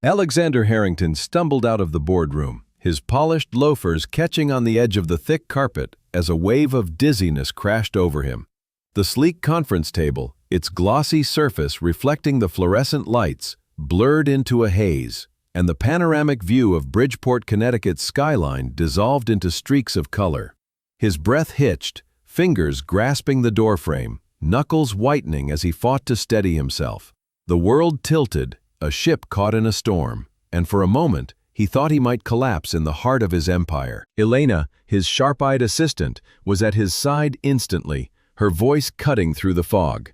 Alexander Harrington stumbled out of the boardroom, his polished loafers catching on the edge of the thick carpet as a wave of dizziness crashed over him. The sleek conference table, its glossy surface reflecting the fluorescent lights, blurred into a haze, and the panoramic view of Bridgeport, Connecticut's skyline dissolved into streaks of color. His breath hitched, fingers grasping the doorframe, knuckles whitening as he fought to steady himself. The world tilted, a ship caught in a storm, and for a moment he thought he might collapse in the heart of his empire. Elena, his sharp-eyed assistant, was at his side instantly, her voice cutting through the fog.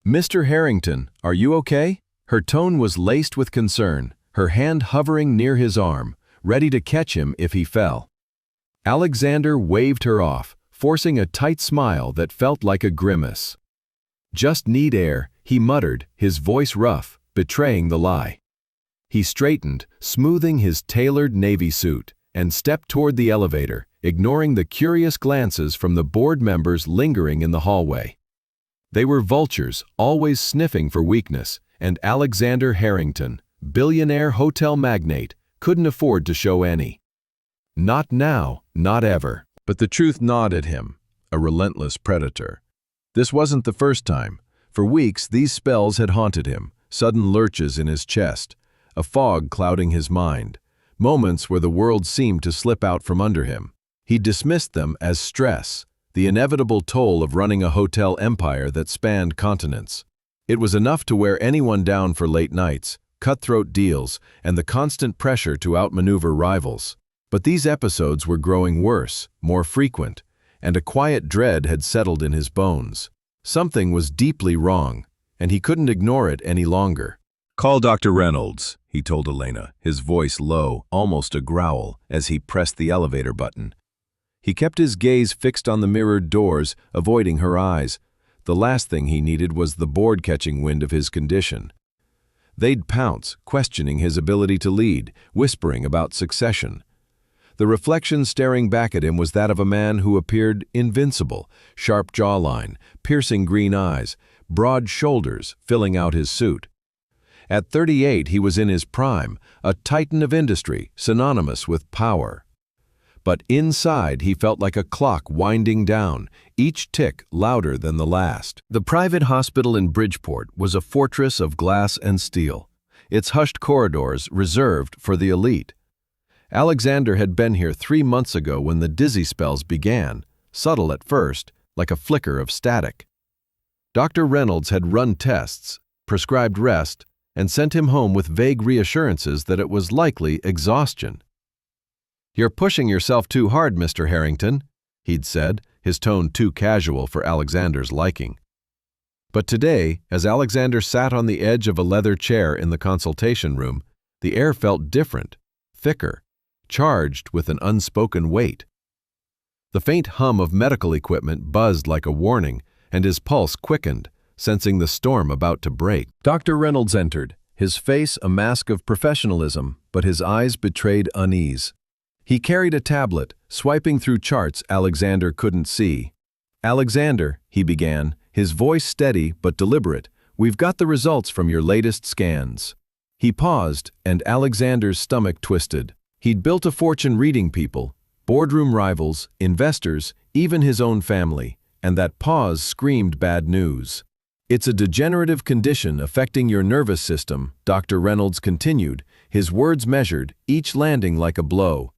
"Mr. Harrington, are you okay?" Her tone was laced with concern, her hand hovering near his arm, ready to catch him if he fell. Alexander waved her off, forcing a tight smile that felt like a grimace. "Just need air," he muttered, his voice rough, betraying the lie. He straightened, smoothing his tailored navy suit, and stepped toward the elevator, ignoring the curious glances from the board members lingering in the hallway. They were vultures, always sniffing for weakness, and Alexander Harrington, billionaire hotel magnate, couldn't afford to show any. Not now, not ever. But the truth gnawed at him, a relentless predator. This wasn't the first time. For weeks, these spells had haunted him, sudden lurches in his chest, a fog clouding his mind, moments where the world seemed to slip out from under him. He dismissed them as stress, the inevitable toll of running a hotel empire that spanned continents. It was enough to wear anyone down for late nights, cutthroat deals, and the constant pressure to outmaneuver rivals. But these episodes were growing worse, more frequent, and a quiet dread had settled in his bones. Something was deeply wrong, and he couldn't ignore it any longer. "Call Dr. Reynolds," he told Elena, his voice low, almost a growl, as he pressed the elevator button. He kept his gaze fixed on the mirrored doors, avoiding her eyes. The last thing he needed was the board catching wind of his condition. They'd pounce, questioning his ability to lead, whispering about succession. The reflection staring back at him was that of a man who appeared invincible, sharp jawline, piercing green eyes, broad shoulders filling out his suit. At 38, he was in his prime, a titan of industry, synonymous with power. But inside, he felt like a clock winding down, each tick louder than the last. The private hospital in Bridgeport was a fortress of glass and steel, its hushed corridors reserved for the elite. Alexander had been here 3 months ago when the dizzy spells began, subtle at first, like a flicker of static. Dr. Reynolds had run tests, prescribed rest, and sent him home with vague reassurances that it was likely exhaustion. "You're pushing yourself too hard, Mr. Harrington," he'd said, his tone too casual for Alexander's liking. But today, as Alexander sat on the edge of a leather chair in the consultation room, the air felt different, thicker, charged with an unspoken weight. The faint hum of medical equipment buzzed like a warning, and his pulse quickened, sensing the storm about to break. Dr. Reynolds entered, his face a mask of professionalism, but his eyes betrayed unease. He carried a tablet, swiping through charts Alexander couldn't see. "Alexander," he began, his voice steady but deliberate, "we've got the results from your latest scans." He paused, and Alexander's stomach twisted. He'd built a fortune reading people, boardroom rivals, investors, even his own family, and that pause screamed bad news. "It's a degenerative condition affecting your nervous system," Dr. Reynolds continued, his words measured, each landing like a blow.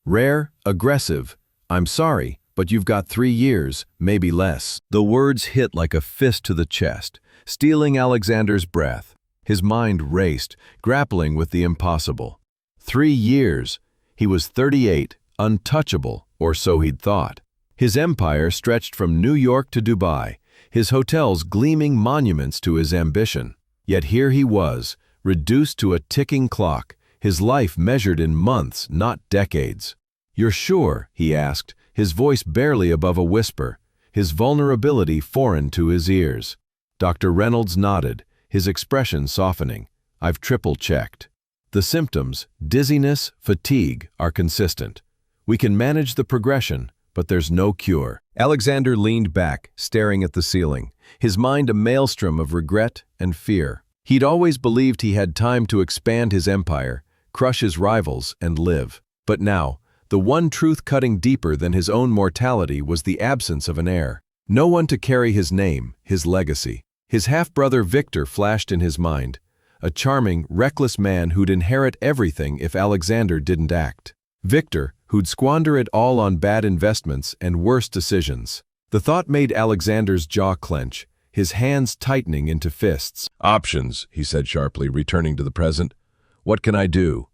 "Rare, aggressive. I'm sorry, but you've got 3 years, maybe less." The words hit like a fist to the chest, stealing Alexander's breath. His mind raced, grappling with the impossible. 3 years. He was 38, untouchable, or so he'd thought. His empire stretched from New York to Dubai, his hotels gleaming monuments to his ambition. Yet here he was, reduced to a ticking clock, his life measured in months, not decades. "You're sure?" he asked, his voice barely above a whisper, his vulnerability foreign to his ears. Dr. Reynolds nodded, his expression softening. "I've triple-checked. The symptoms, dizziness, fatigue, are consistent. We can manage the progression, but there's no cure." Alexander leaned back, staring at the ceiling, his mind a maelstrom of regret and fear. He'd always believed he had time to expand his empire, crush his rivals, and live. But now, the one truth cutting deeper than his own mortality was the absence of an heir. No one to carry his name, his legacy. His half-brother Victor flashed in his mind, a charming, reckless man who'd inherit everything if Alexander didn't act. Victor, who'd squander it all on bad investments and worse decisions. The thought made Alexander's jaw clench, his hands tightening into fists. "Options," he said sharply, returning to the present. "What can I do?"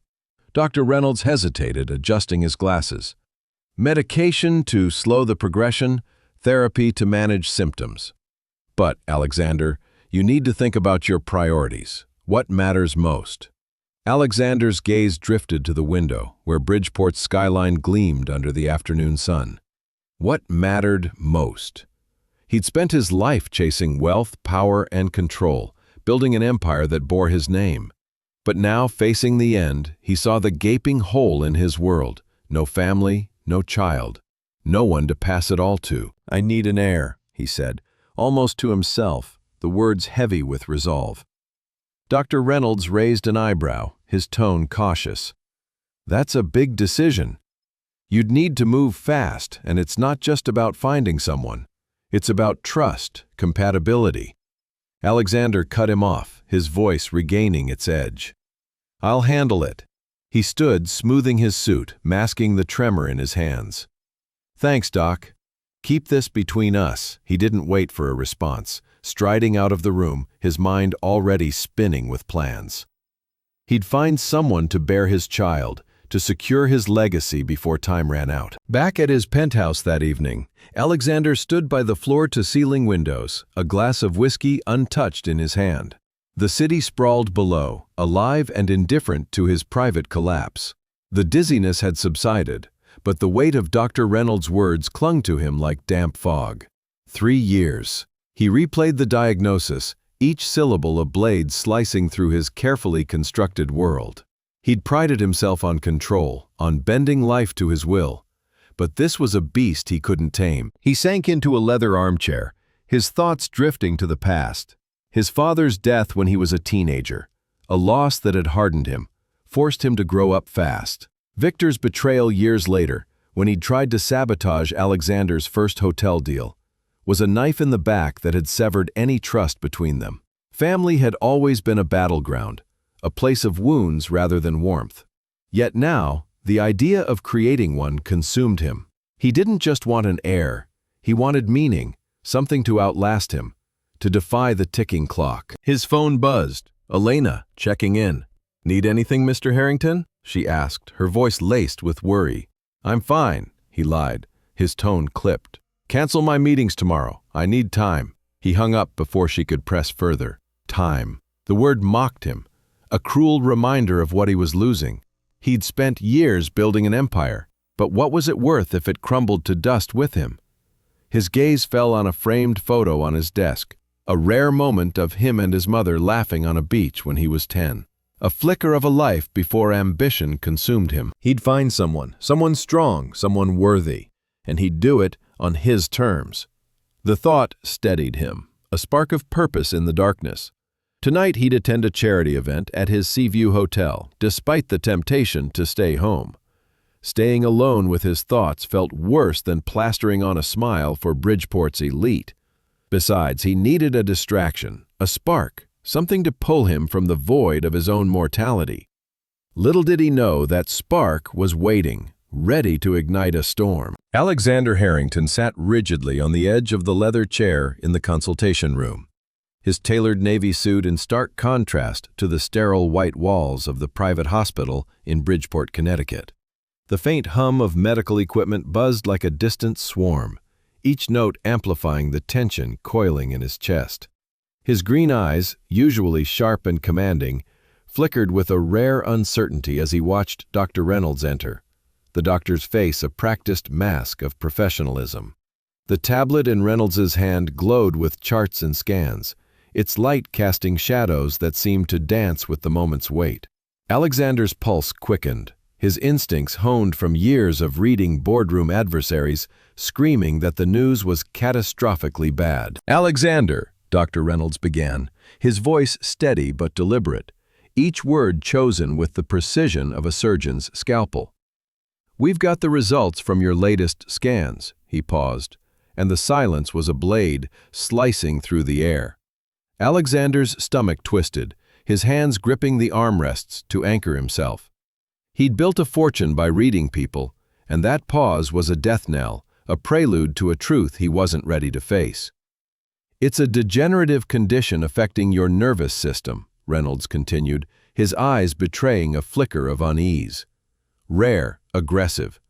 Dr. Reynolds hesitated, adjusting his glasses. "Medication to slow the progression, therapy to manage symptoms. But, Alexander, you need to think about your priorities. What matters most?" Alexander's gaze drifted to the window, where Bridgeport's skyline gleamed under the afternoon sun. What mattered most? He'd spent his life chasing wealth, power, and control, building an empire that bore his name. But now, facing the end, he saw the gaping hole in his world. No family, no child, no one to pass it all to. "I need an heir," he said, almost to himself, the words heavy with resolve. Dr. Reynolds raised an eyebrow, his tone cautious. "That's a big decision. You'd need to move fast, and it's not just about finding someone. It's about trust, compatibility." Alexander cut him off, his voice regaining its edge. "I'll handle it." He stood, smoothing his suit, masking the tremor in his hands. "Thanks, Doc. Keep this between us." He didn't wait for a response, striding out of the room, his mind already spinning with plans. He'd find someone to bear his child, to secure his legacy before time ran out. Back at his penthouse that evening, Alexander stood by the floor-to-ceiling windows, a glass of whiskey untouched in his hand. The city sprawled below, alive and indifferent to his private collapse. The dizziness had subsided, but the weight of Dr. Reynolds' words clung to him like damp fog. 3 years. He replayed the diagnosis, each syllable a blade slicing through his carefully constructed world. He'd prided himself on control, on bending life to his will. But this was a beast he couldn't tame. He sank into a leather armchair, his thoughts drifting to the past. His father's death when he was a teenager, a loss that had hardened him, forced him to grow up fast. Victor's betrayal years later, when he'd tried to sabotage Alexander's first hotel deal, was a knife in the back that had severed any trust between them. Family had always been a battleground, a place of wounds rather than warmth. Yet now, the idea of creating one consumed him. He didn't just want an heir, he wanted meaning, something to outlast him, to defy the ticking clock. His phone buzzed. Elena, checking in. "Need anything, Mr. Harrington?" she asked, her voice laced with worry. "I'm fine," he lied, his tone clipped. "Cancel my meetings tomorrow. I need time." He hung up before she could press further. Time. The word mocked him, a cruel reminder of what he was losing. He'd spent years building an empire, but what was it worth if it crumbled to dust with him? His gaze fell on a framed photo on his desk, a rare moment of him and his mother laughing on a beach when he was 10. A flicker of a life before ambition consumed him. He'd find someone strong, someone worthy, and he'd do it on his terms. The thought steadied him, a spark of purpose in the darkness. Tonight he'd attend a charity event at his Seaview Hotel, despite the temptation to stay home. Staying alone with his thoughts felt worse than plastering on a smile for Bridgeport's elite. Besides, he needed a distraction, a spark, something to pull him from the void of his own mortality. Little did he know that spark was waiting, ready to ignite a storm. Alexander Harrington sat rigidly on the edge of the leather chair in the consultation room, his tailored navy suit in stark contrast to the sterile white walls of the private hospital in Bridgeport, Connecticut. The faint hum of medical equipment buzzed like a distant swarm, each note amplifying the tension coiling in his chest. His green eyes, usually sharp and commanding, flickered with a rare uncertainty as he watched Dr. Reynolds enter, the doctor's face a practiced mask of professionalism. The tablet in Reynolds's hand glowed with charts and scans, its light casting shadows that seemed to dance with the moment's weight. Alexander's pulse quickened, his instincts honed from years of reading boardroom adversaries, screaming that the news was catastrophically bad. "Alexander," Dr. Reynolds began, his voice steady but deliberate, each word chosen with the precision of a surgeon's scalpel. "We've got the results from your latest scans," he paused, and the silence was a blade slicing through the air. Alexander's stomach twisted, his hands gripping the armrests to anchor himself. He'd built a fortune by reading people, and that pause was a death knell, a prelude to a truth he wasn't ready to face. "It's a degenerative condition affecting your nervous system," Reynolds continued, his eyes betraying a flicker of unease. "Rare, aggressive.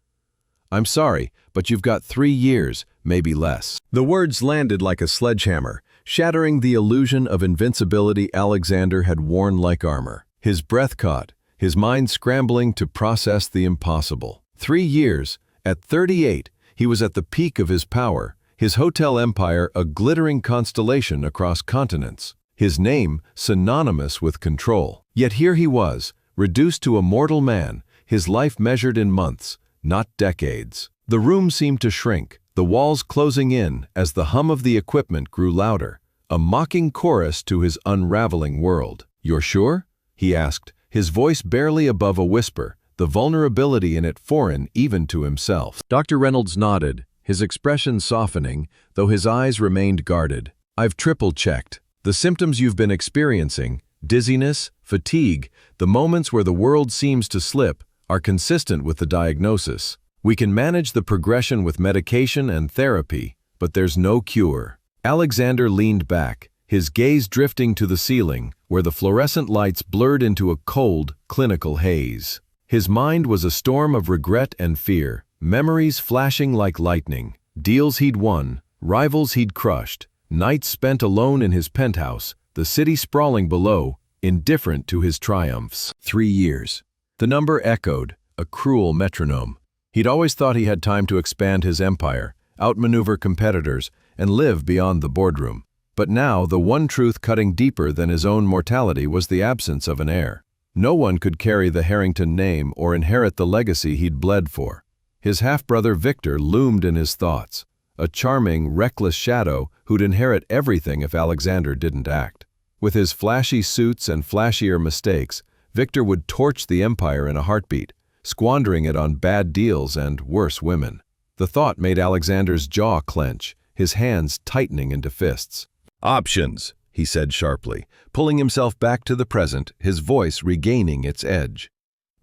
I'm sorry, but you've got 3 years, maybe less." The words landed like a sledgehammer, shattering the illusion of invincibility Alexander had worn like armor. His breath caught, his mind scrambling to process the impossible. 3 years, at 38, he was at the peak of his power, his hotel empire a glittering constellation across continents, his name synonymous with control. Yet here he was, reduced to a mortal man, his life measured in months, not decades. The room seemed to shrink, the walls closing in as the hum of the equipment grew louder, a mocking chorus to his unraveling world. "You're sure?" he asked, his voice barely above a whisper, the vulnerability in it foreign even to himself. Dr. Reynolds nodded, his expression softening, though his eyes remained guarded. "I've triple-checked. The symptoms you've been experiencing, dizziness, fatigue, the moments where the world seems to slip, are consistent with the diagnosis. We can manage the progression with medication and therapy, but there's no cure." Alexander leaned back, his gaze drifting to the ceiling, where the fluorescent lights blurred into a cold, clinical haze. His mind was a storm of regret and fear, memories flashing like lightning, deals he'd won, rivals he'd crushed, nights spent alone in his penthouse, the city sprawling below, indifferent to his triumphs. 3 years. The number echoed, a cruel metronome. He'd always thought he had time to expand his empire, outmaneuver competitors, and live beyond the boardroom. But now the one truth cutting deeper than his own mortality was the absence of an heir. No one could carry the Harrington name or inherit the legacy he'd bled for. His half-brother Victor loomed in his thoughts, a charming, reckless shadow who'd inherit everything if Alexander didn't act. With his flashy suits and flashier mistakes, Victor would torch the empire in a heartbeat, squandering it on bad deals and worse women. The thought made Alexander's jaw clench, his hands tightening into fists. "Options," he said sharply, pulling himself back to the present, his voice regaining its edge.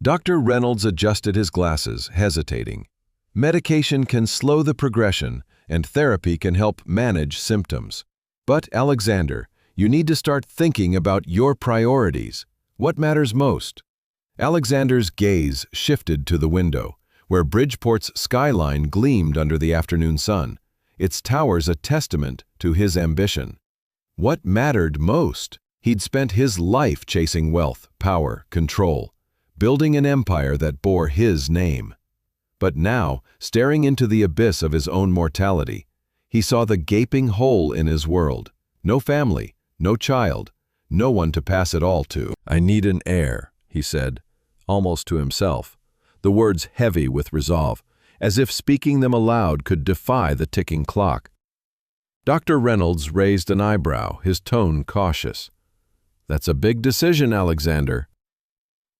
Dr. Reynolds adjusted his glasses, hesitating. "Medication can slow the progression, and therapy can help manage symptoms. But, Alexander, you need to start thinking about your priorities. What matters most?" Alexander's gaze shifted to the window, where Bridgeport's skyline gleamed under the afternoon sun, its towers a testament to his ambition. What mattered most? He'd spent his life chasing wealth, power, control, building an empire that bore his name. But now, staring into the abyss of his own mortality, he saw the gaping hole in his world. No family, no child, no one to pass it all to. "I need an heir," he said, almost to himself, the words heavy with resolve, as if speaking them aloud could defy the ticking clock. Dr. Reynolds raised an eyebrow, his tone cautious. "That's a big decision, Alexander.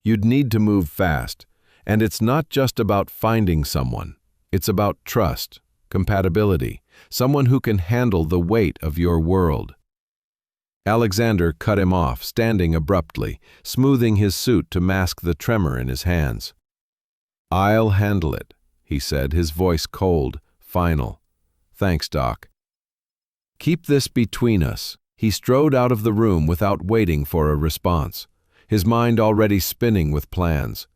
You'd need to move fast, and it's not just about finding someone. It's about trust, compatibility, someone who can handle the weight of your world." Alexander cut him off, standing abruptly, smoothing his suit to mask the tremor in his hands. "I'll handle it," he said, his voice cold, final. "Thanks, Doc." "Keep this between us." He strode out of the room without waiting for a response, his mind already spinning with plans.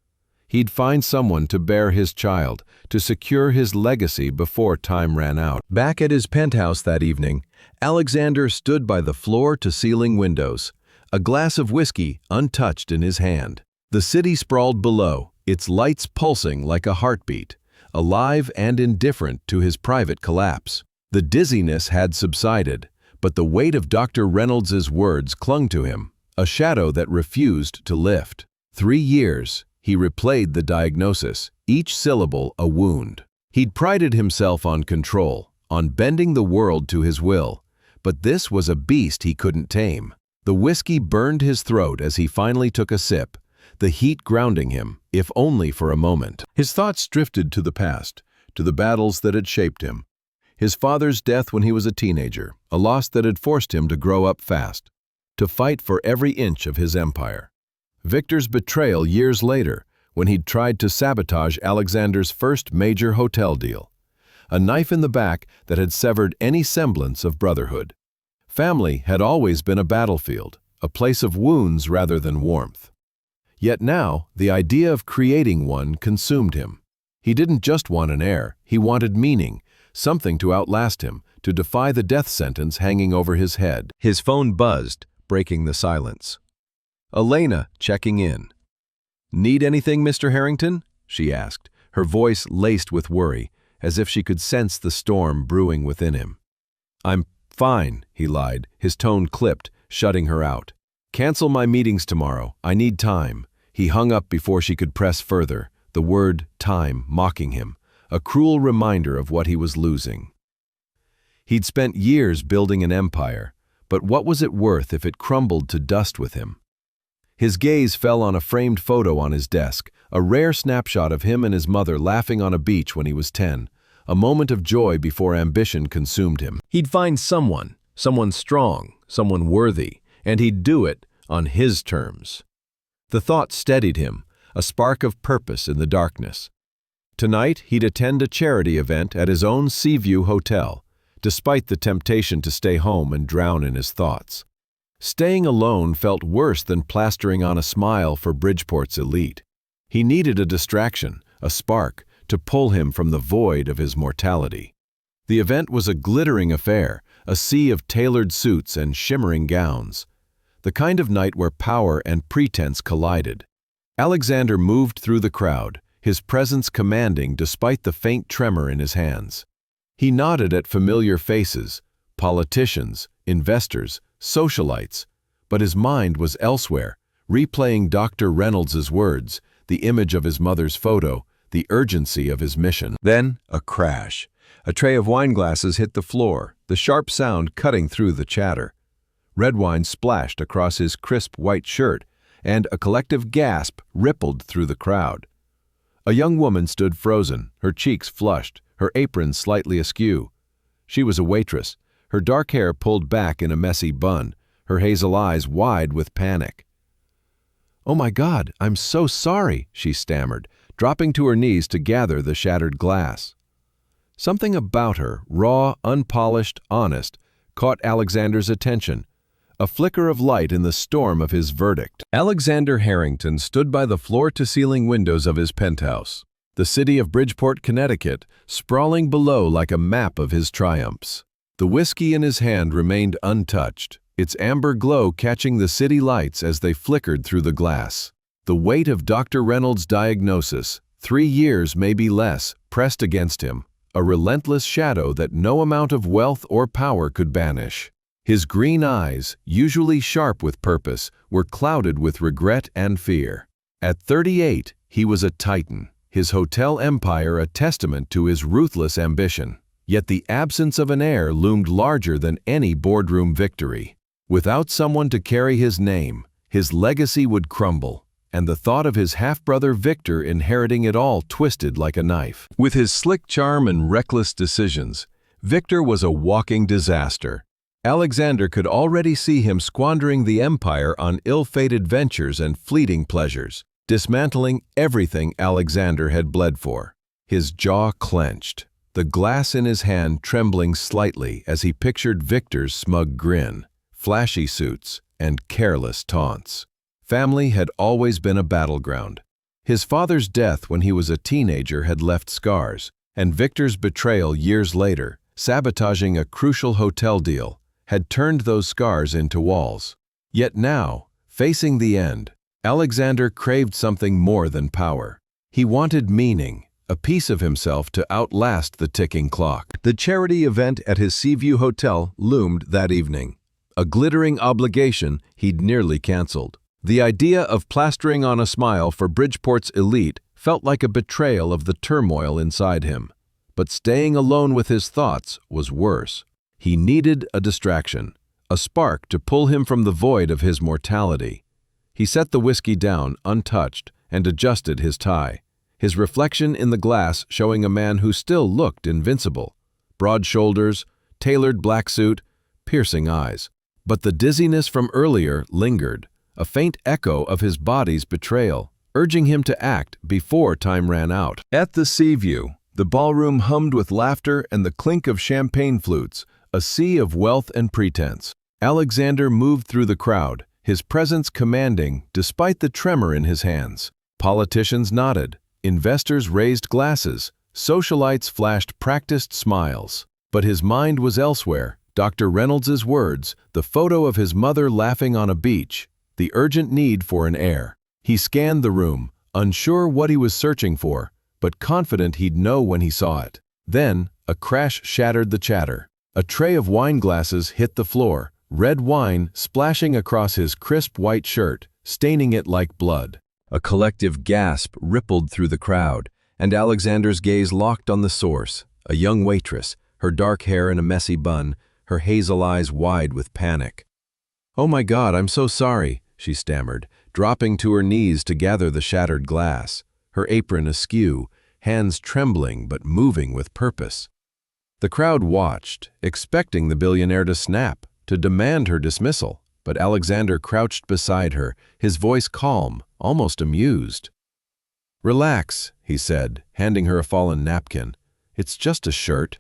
He'd find someone to bear his child, to secure his legacy before time ran out. Back at his penthouse that evening, Alexander stood by the floor-to-ceiling windows, a glass of whiskey untouched in his hand. The city sprawled below, its lights pulsing like a heartbeat, alive and indifferent to his private collapse. The dizziness had subsided, but the weight of Dr. Reynolds's words clung to him, a shadow that refused to lift. 3 years, he replayed the diagnosis, each syllable a wound. He'd prided himself on control, on bending the world to his will, but this was a beast he couldn't tame. The whiskey burned his throat as he finally took a sip, the heat grounding him, if only for a moment. His thoughts drifted to the past, to the battles that had shaped him. His father's death when he was a teenager, a loss that had forced him to grow up fast, to fight for every inch of his empire. Victor's betrayal years later, when he'd tried to sabotage Alexander's first major hotel deal. A knife in the back that had severed any semblance of brotherhood. Family had always been a battlefield, a place of wounds rather than warmth. Yet now, the idea of creating one consumed him. He didn't just want an heir, he wanted meaning, something to outlast him, to defy the death sentence hanging over his head. His phone buzzed, breaking the silence. Elena checking in. "Need anything, Mr. Harrington?" she asked, her voice laced with worry, as if she could sense the storm brewing within him. "I'm fine," he lied, his tone clipped, shutting her out. "Cancel my meetings tomorrow. I need time." He hung up before she could press further, the word time mocking him, a cruel reminder of what he was losing. He'd spent years building an empire, but what was it worth if it crumbled to dust with him? His gaze fell on a framed photo on his desk, a rare snapshot of him and his mother laughing on a beach when he was 10, a moment of joy before ambition consumed him. He'd find someone strong, someone worthy, and he'd do it on his terms. The thought steadied him, a spark of purpose in the darkness. Tonight, he'd attend a charity event at his own Seaview hotel, despite the temptation to stay home and drown in his thoughts. Staying alone felt worse than plastering on a smile for Bridgeport's elite. He needed a distraction, a spark, to pull him from the void of his mortality. The event was a glittering affair, a sea of tailored suits and shimmering gowns. The kind of night where power and pretense collided. Alexander moved through the crowd, his presence commanding despite the faint tremor in his hands. He nodded at familiar faces, politicians, investors, socialites, but his mind was elsewhere, replaying Dr. Reynolds's words, the image of his mother's photo, the urgency of his mission. Then, a crash. A tray of wine glasses hit the floor, the sharp sound cutting through the chatter. Red wine splashed across his crisp white shirt, and a collective gasp rippled through the crowd. A young woman stood frozen, her cheeks flushed, her apron slightly askew. She was a waitress, her dark hair pulled back in a messy bun, her hazel eyes wide with panic. "Oh my God, I'm so sorry," she stammered, dropping to her knees to gather the shattered glass. Something about her, raw, unpolished, honest, caught Alexander's attention, a flicker of light in the storm of his verdict. Alexander Harrington stood by the floor-to-ceiling windows of his penthouse, the city of Bridgeport, Connecticut, sprawling below like a map of his triumphs. The whiskey in his hand remained untouched, its amber glow catching the city lights as they flickered through the glass. The weight of Dr. Reynolds' diagnosis, 3 years, maybe less, pressed against him, a relentless shadow that no amount of wealth or power could banish. His green eyes, usually sharp with purpose, were clouded with regret and fear. At 38, he was a titan, his hotel empire a testament to his ruthless ambition. Yet the absence of an heir loomed larger than any boardroom victory. Without someone to carry his name, his legacy would crumble, and the thought of his half-brother Victor inheriting it all twisted like a knife. With his slick charm and reckless decisions, Victor was a walking disaster. Alexander could already see him squandering the empire on ill-fated ventures and fleeting pleasures, dismantling everything Alexander had bled for. His jaw clenched, the glass in his hand trembling slightly as he pictured Victor's smug grin, flashy suits, and careless taunts. Family had always been a battleground. His father's death when he was a teenager had left scars, and Victor's betrayal years later, sabotaging a crucial hotel deal, had turned those scars into walls. Yet now, facing the end, Alexander craved something more than power. He wanted meaning, a piece of himself to outlast the ticking clock. The charity event at his Seaview hotel loomed that evening, a glittering obligation he'd nearly canceled. The idea of plastering on a smile for Bridgeport's elite felt like a betrayal of the turmoil inside him. But staying alone with his thoughts was worse. He needed a distraction, a spark to pull him from the void of his mortality. He set the whiskey down, untouched, and adjusted his tie, his reflection in the glass showing a man who still looked invincible. Broad shoulders, tailored black suit, piercing eyes. But the dizziness from earlier lingered, a faint echo of his body's betrayal, urging him to act before time ran out. At the sea view, the ballroom hummed with laughter and the clink of champagne flutes, a sea of wealth and pretense. Alexander moved through the crowd, his presence commanding despite the tremor in his hands. Politicians nodded, investors raised glasses, socialites flashed practiced smiles. But his mind was elsewhere. Dr. Reynolds's words, the photo of his mother laughing on a beach, the urgent need for an heir. He scanned the room, unsure what he was searching for, but confident he'd know when he saw it. Then, a crash shattered the chatter. A tray of wine glasses hit the floor, red wine splashing across his crisp white shirt, staining it like blood. A collective gasp rippled through the crowd, and Alexander's gaze locked on the source, a young waitress, her dark hair in a messy bun, her hazel eyes wide with panic. "Oh my God, I'm so sorry," she stammered, dropping to her knees to gather the shattered glass, her apron askew, hands trembling but moving with purpose. The crowd watched, expecting the billionaire to snap, to demand her dismissal, but Alexander crouched beside her, his voice calm, almost amused. "Relax," he said, handing her a fallen napkin. "It's just a shirt."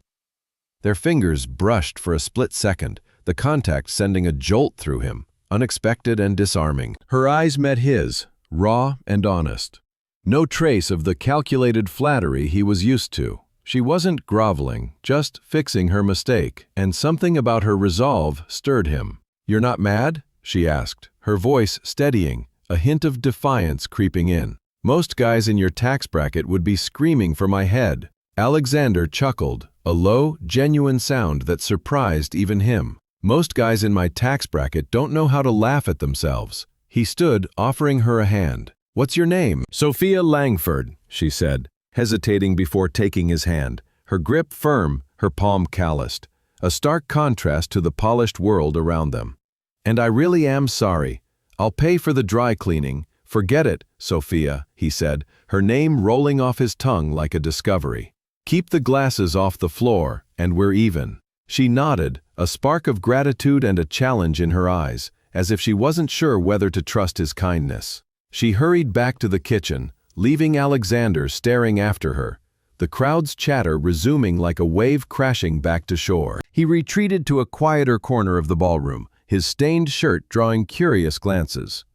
Their fingers brushed for a split second, the contact sending a jolt through him, unexpected and disarming. Her eyes met his, raw and honest. No trace of the calculated flattery he was used to. She wasn't groveling, just fixing her mistake, and something about her resolve stirred him. "You're not mad?" she asked, her voice steadying, a hint of defiance creeping in. "Most guys in your tax bracket would be screaming for my head." Alexander chuckled, a low, genuine sound that surprised even him. "Most guys in my tax bracket don't know how to laugh at themselves." He stood, offering her a hand. "What's your name?" "Sophia Langford," she said, hesitating before taking his hand, her grip firm, her palm calloused, a stark contrast to the polished world around them. "And I really am sorry. I'll pay for the dry cleaning." "Forget it, Sophia," he said, her name rolling off his tongue like a discovery. "Keep the glasses off the floor, and we're even." She nodded, a spark of gratitude and a challenge in her eyes, as if she wasn't sure whether to trust his kindness. She hurried back to the kitchen, leaving Alexander staring after her, the crowd's chatter resuming like a wave crashing back to shore. He retreated to a quieter corner of the ballroom, his stained shirt drawing curious glances.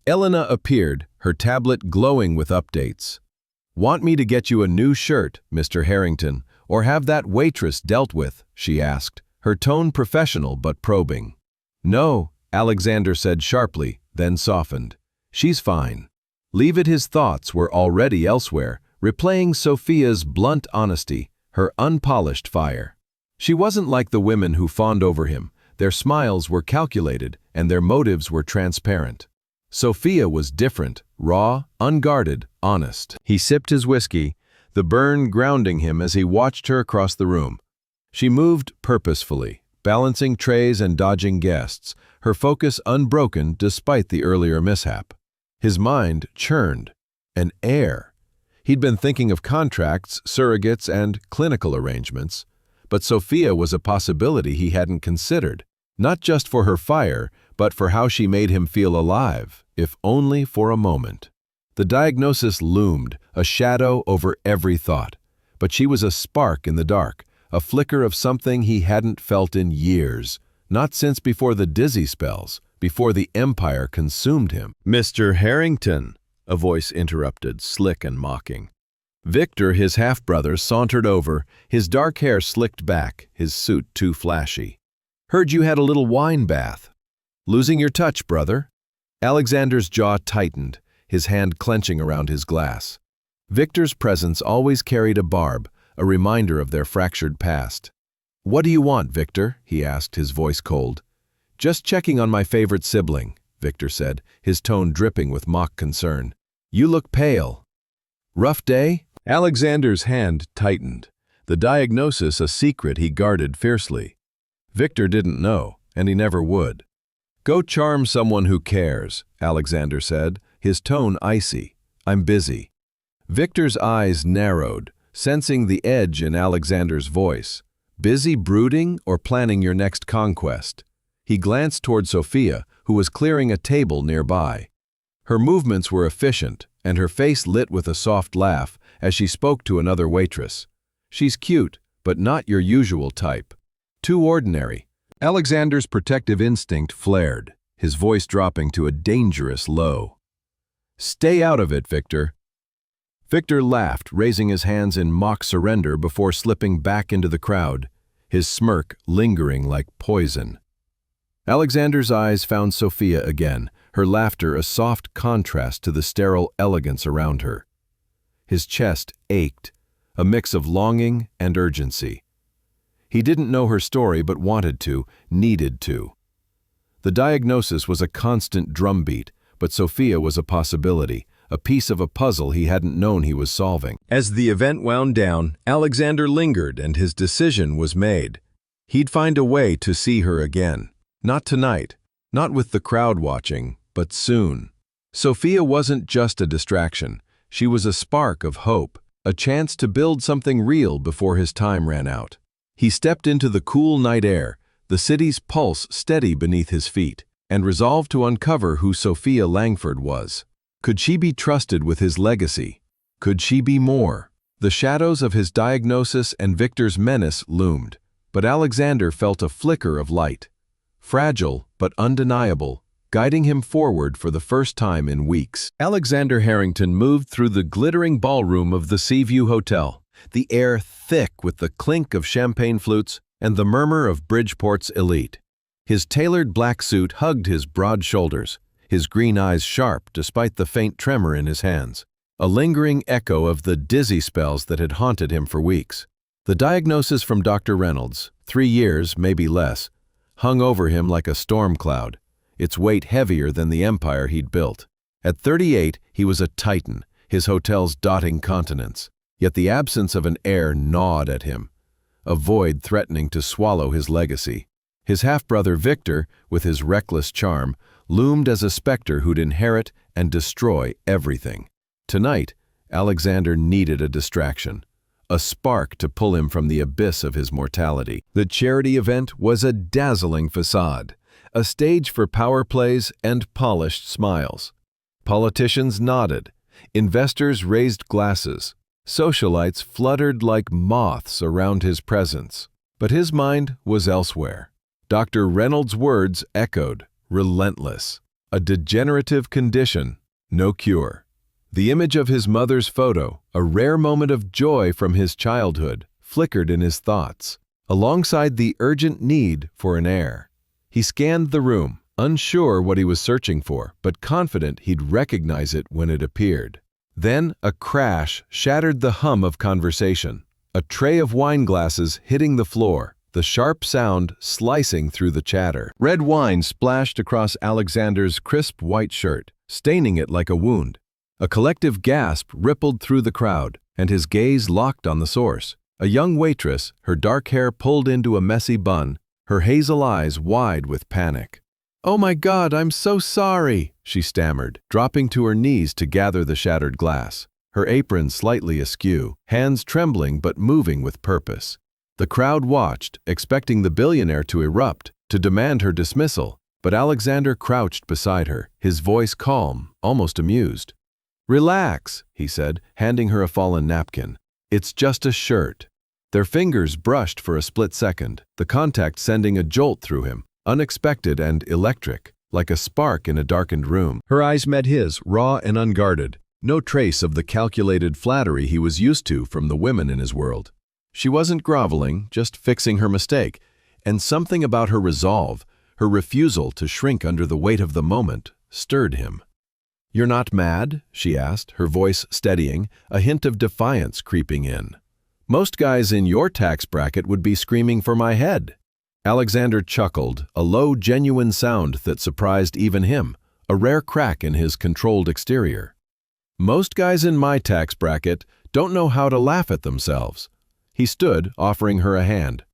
Elena appeared, her tablet glowing with updates. "Want me to get you a new shirt, Mr. Harrington, or have that waitress dealt with?" she asked, her tone professional but probing. "No," Alexander said sharply, then softened. "She's fine." Leave it, his thoughts were already elsewhere, replaying Sophia's blunt honesty, her unpolished fire. She wasn't like the women who fawned over him. Their smiles were calculated, and their motives were transparent. Sophia was different, raw, unguarded, honest. He sipped his whiskey, the burn grounding him as he watched her across the room. She moved purposefully, balancing trays and dodging guests, her focus unbroken despite the earlier mishap. His mind churned. An heir. He'd been thinking of contracts, surrogates, and clinical arrangements. But Sophia was a possibility he hadn't considered, not just for her fire, but for how she made him feel alive, if only for a moment. The diagnosis loomed, a shadow over every thought, but she was a spark in the dark, a flicker of something he hadn't felt in years, not since before the dizzy spells, before the empire consumed him. "Mr. Harrington," a voice interrupted, slick and mocking. Victor, his half-brother, sauntered over, his dark hair slicked back, his suit too flashy. "Heard you had a little wine bath. Losing your touch, brother?" Alexander's jaw tightened, his hand clenching around his glass. Victor's presence always carried a barb, a reminder of their fractured past. "What do you want, Victor?" he asked, his voice cold. "Just checking on my favorite sibling," Victor said, his tone dripping with mock concern. "You look pale." "Rough day?" Alexander's hand tightened, the diagnosis a secret he guarded fiercely. Victor didn't know, and he never would. "Go charm someone who cares," Alexander said, his tone icy. "I'm busy." Victor's eyes narrowed, sensing the edge in Alexander's voice. Busy brooding or planning your next conquest? He glanced toward Sophia, who was clearing a table nearby. Her movements were efficient, and her face lit with a soft laugh as she spoke to another waitress. "She's cute, but not your usual type. Too ordinary." Alexander's protective instinct flared, his voice dropping to a dangerous low. "Stay out of it, Victor." Victor laughed, raising his hands in mock surrender before slipping back into the crowd, his smirk lingering like poison. Alexander's eyes found Sophia again, her laughter a soft contrast to the sterile elegance around her. His chest ached, a mix of longing and urgency. He didn't know her story but wanted to, needed to. The diagnosis was a constant drumbeat, but Sophia was a possibility, a piece of a puzzle he hadn't known he was solving. As the event wound down, Alexander lingered and his decision was made. He'd find a way to see her again. Not tonight, not with the crowd watching, but soon. Sophia wasn't just a distraction. She was a spark of hope, a chance to build something real before his time ran out. He stepped into the cool night air, the city's pulse steady beneath his feet, and resolved to uncover who Sophia Langford was. Could she be trusted with his legacy? Could she be more? The shadows of his diagnosis and Victor's menace loomed, but Alexander felt a flicker of light. Fragile but undeniable, guiding him forward for the first time in weeks. Alexander Harrington moved through the glittering ballroom of the Seaview Hotel, the air thick with the clink of champagne flutes and the murmur of Bridgeport's elite. His tailored black suit hugged his broad shoulders, his green eyes sharp despite the faint tremor in his hands, a lingering echo of the dizzy spells that had haunted him for weeks. The diagnosis from Dr. Reynolds, 3 years, maybe less, hung over him like a storm cloud, its weight heavier than the empire he'd built. At 38, he was a titan, his hotels dotting continents, yet the absence of an heir gnawed at him, a void threatening to swallow his legacy. His half-brother Victor, with his reckless charm, loomed as a specter who'd inherit and destroy everything. Tonight, Alexander needed a distraction, a spark to pull him from the abyss of his mortality. The charity event was a dazzling facade, a stage for power plays and polished smiles. Politicians nodded, investors raised glasses, socialites fluttered like moths around his presence. But his mind was elsewhere. Dr. Reynolds' words echoed, relentless. A degenerative condition, no cure. The image of his mother's photo, a rare moment of joy from his childhood, flickered in his thoughts, alongside the urgent need for an heir. He scanned the room, unsure what he was searching for, but confident he'd recognize it when it appeared. Then a crash shattered the hum of conversation. A tray of wine glasses hitting the floor, the sharp sound slicing through the chatter. Red wine splashed across Alexander's crisp white shirt, staining it like a wound. A collective gasp rippled through the crowd, and his gaze locked on the source. A young waitress, her dark hair pulled into a messy bun, her hazel eyes wide with panic. "Oh my God, I'm so sorry," she stammered, dropping to her knees to gather the shattered glass, her apron slightly askew, hands trembling but moving with purpose. The crowd watched, expecting the billionaire to erupt, to demand her dismissal, but Alexander crouched beside her, his voice calm, almost amused. "Relax," he said, handing her a fallen napkin. "It's just a shirt." Their fingers brushed for a split second, the contact sending a jolt through him, unexpected and electric, like a spark in a darkened room. Her eyes met his, raw and unguarded, no trace of the calculated flattery he was used to from the women in his world. She wasn't groveling, just fixing her mistake, and something about her resolve, her refusal to shrink under the weight of the moment, stirred him. "You're not mad?" she asked, her voice steadying, a hint of defiance creeping in. "Most guys in your tax bracket would be screaming for my head." Alexander chuckled, a low, genuine sound that surprised even him, a rare crack in his controlled exterior. "Most guys in my tax bracket don't know how to laugh at themselves." He stood, offering her a hand.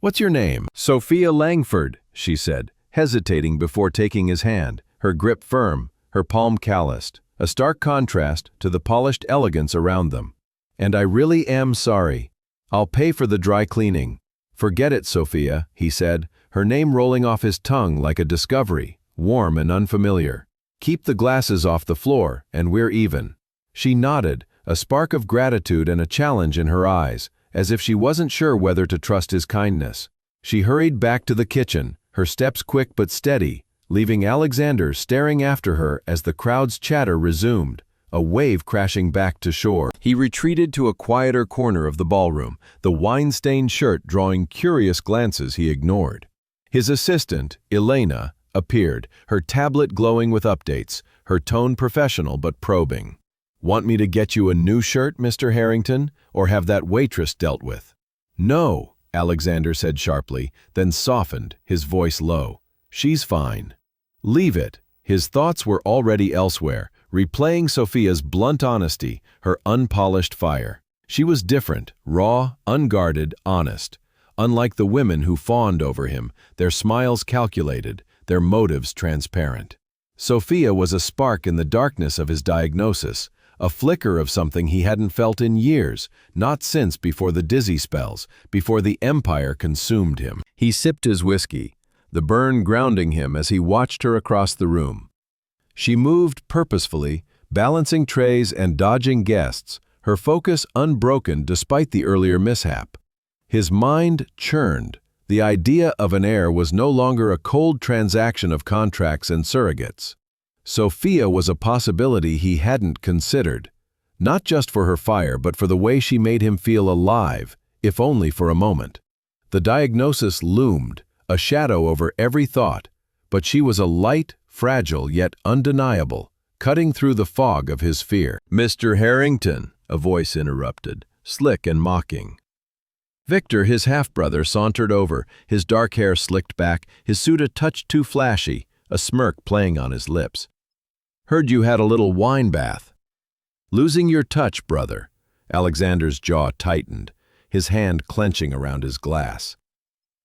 "What's your name?" "Sophia Langford," she said, hesitating before taking his hand, her grip firm, her palm calloused, a stark contrast to the polished elegance around them. "And I really am sorry. I'll pay for the dry cleaning." "Forget it, Sophia," he said, her name rolling off his tongue like a discovery, warm and unfamiliar. "Keep the glasses off the floor, and we're even." She nodded, a spark of gratitude and a challenge in her eyes, as if she wasn't sure whether to trust his kindness. She hurried back to the kitchen, her steps quick but steady, leaving Alexander staring after her as the crowd's chatter resumed, a wave crashing back to shore. He retreated to a quieter corner of the ballroom, the wine-stained shirt drawing curious glances he ignored. His assistant, Elena, appeared, her tablet glowing with updates, her tone professional but probing. "Want me to get you a new shirt, Mr. Harrington, or have that waitress dealt with?" "No," Alexander said sharply, then softened, his voice low. "She's fine." "Leave it." His thoughts were already elsewhere, replaying Sophia's blunt honesty, her unpolished fire. She was different, raw, unguarded, honest. Unlike the women who fawned over him, their smiles calculated, their motives transparent. Sophia was a spark in the darkness of his diagnosis, a flicker of something he hadn't felt in years, not since before the dizzy spells, before the empire consumed him. He sipped his whiskey, the burn grounding him as he watched her across the room. She moved purposefully, balancing trays and dodging guests, her focus unbroken despite the earlier mishap. His mind churned. The idea of an heir was no longer a cold transaction of contracts and surrogates. Sophia was a possibility he hadn't considered, not just for her fire but for the way she made him feel alive, if only for a moment. The diagnosis loomed, a shadow over every thought, but she was a light, fragile yet undeniable, cutting through the fog of his fear. "Mr. Harrington," a voice interrupted, slick and mocking. Victor, his half-brother, sauntered over, his dark hair slicked back, his suit a touch too flashy, a smirk playing on his lips. "Heard you had a little wine bath." "Losing your touch, brother." Alexander's jaw tightened, his hand clenching around his glass.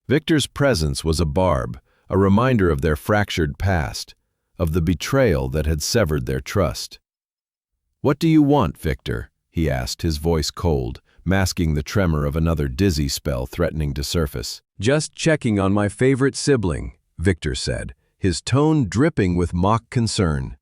Victor's presence was a barb, a reminder of their fractured past, of the betrayal that had severed their trust. "What do you want, Victor?" he asked, his voice cold, masking the tremor of another dizzy spell threatening to surface. "Just checking on my favorite sibling," Victor said, his tone dripping with mock concern.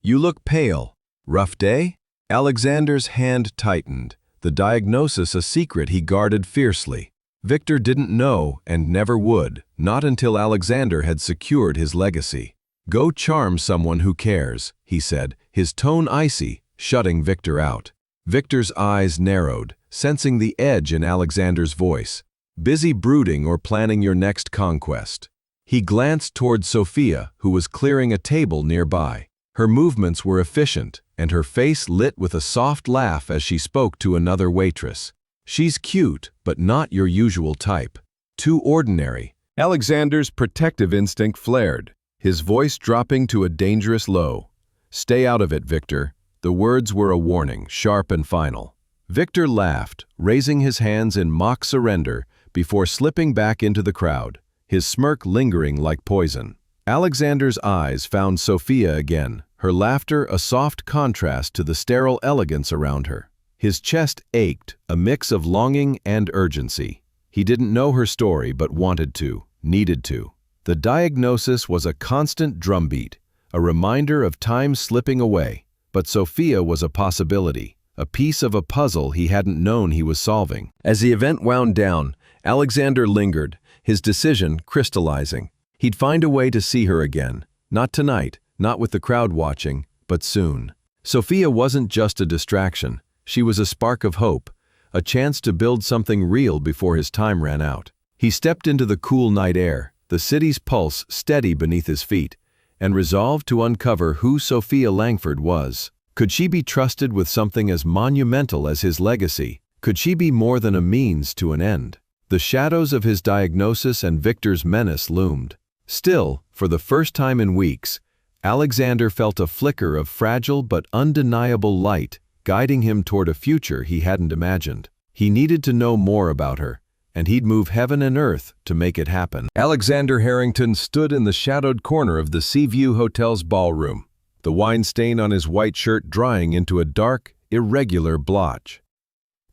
"You look pale. Rough day?" Alexander's hand tightened, the diagnosis a secret he guarded fiercely. Victor didn't know and never would, not until Alexander had secured his legacy. "Go charm someone who cares," he said, his tone icy, shutting Victor out. Victor's eyes narrowed, sensing the edge in Alexander's voice. "Busy brooding or planning your next conquest?" He glanced toward Sophia, who was clearing a table nearby. Her movements were efficient, and her face lit with a soft laugh as she spoke to another waitress. "She's cute, but not your usual type. Too ordinary." Alexander's protective instinct flared, his voice dropping to a dangerous low. "Stay out of it, Victor." The words were a warning, sharp and final. Victor laughed, raising his hands in mock surrender before slipping back into the crowd, his smirk lingering like poison. Alexander's eyes found Sophia again, her laughter a soft contrast to the sterile elegance around her. His chest ached, a mix of longing and urgency. He didn't know her story but wanted to, needed to. The diagnosis was a constant drumbeat, a reminder of time slipping away. But Sophia was a possibility, a piece of a puzzle he hadn't known he was solving. As the event wound down, Alexander lingered, his decision crystallizing. He'd find a way to see her again, not tonight, not with the crowd watching, but soon. Sophia wasn't just a distraction, she was a spark of hope, a chance to build something real before his time ran out. He stepped into the cool night air, the city's pulse steady beneath his feet, and resolved to uncover who Sophia Langford was. Could she be trusted with something as monumental as his legacy? Could she be more than a means to an end? The shadows of his diagnosis and Victor's menace loomed. Still, for the first time in weeks, Alexander felt a flicker of fragile but undeniable light guiding him toward a future he hadn't imagined. He needed to know more about her, and he'd move heaven and earth to make it happen. Alexander Harrington stood in the shadowed corner of the Seaview Hotel's ballroom, the wine stain on his white shirt drying into a dark, irregular blotch.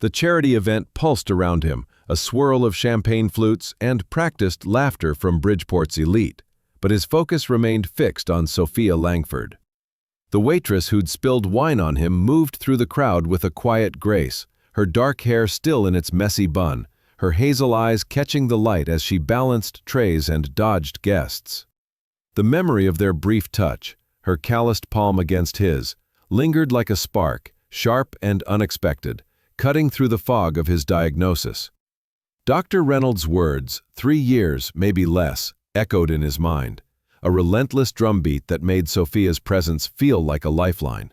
The charity event pulsed around him, a swirl of champagne flutes and practiced laughter from Bridgeport's elite, but his focus remained fixed on Sophia Langford. The waitress who'd spilled wine on him moved through the crowd with a quiet grace, her dark hair still in its messy bun, her hazel eyes catching the light as she balanced trays and dodged guests. The memory of their brief touch, her calloused palm against his, lingered like a spark, sharp and unexpected, cutting through the fog of his diagnosis. Dr. Reynolds' words, 3 years, maybe less, echoed in his mind, a relentless drumbeat that made Sophia's presence feel like a lifeline.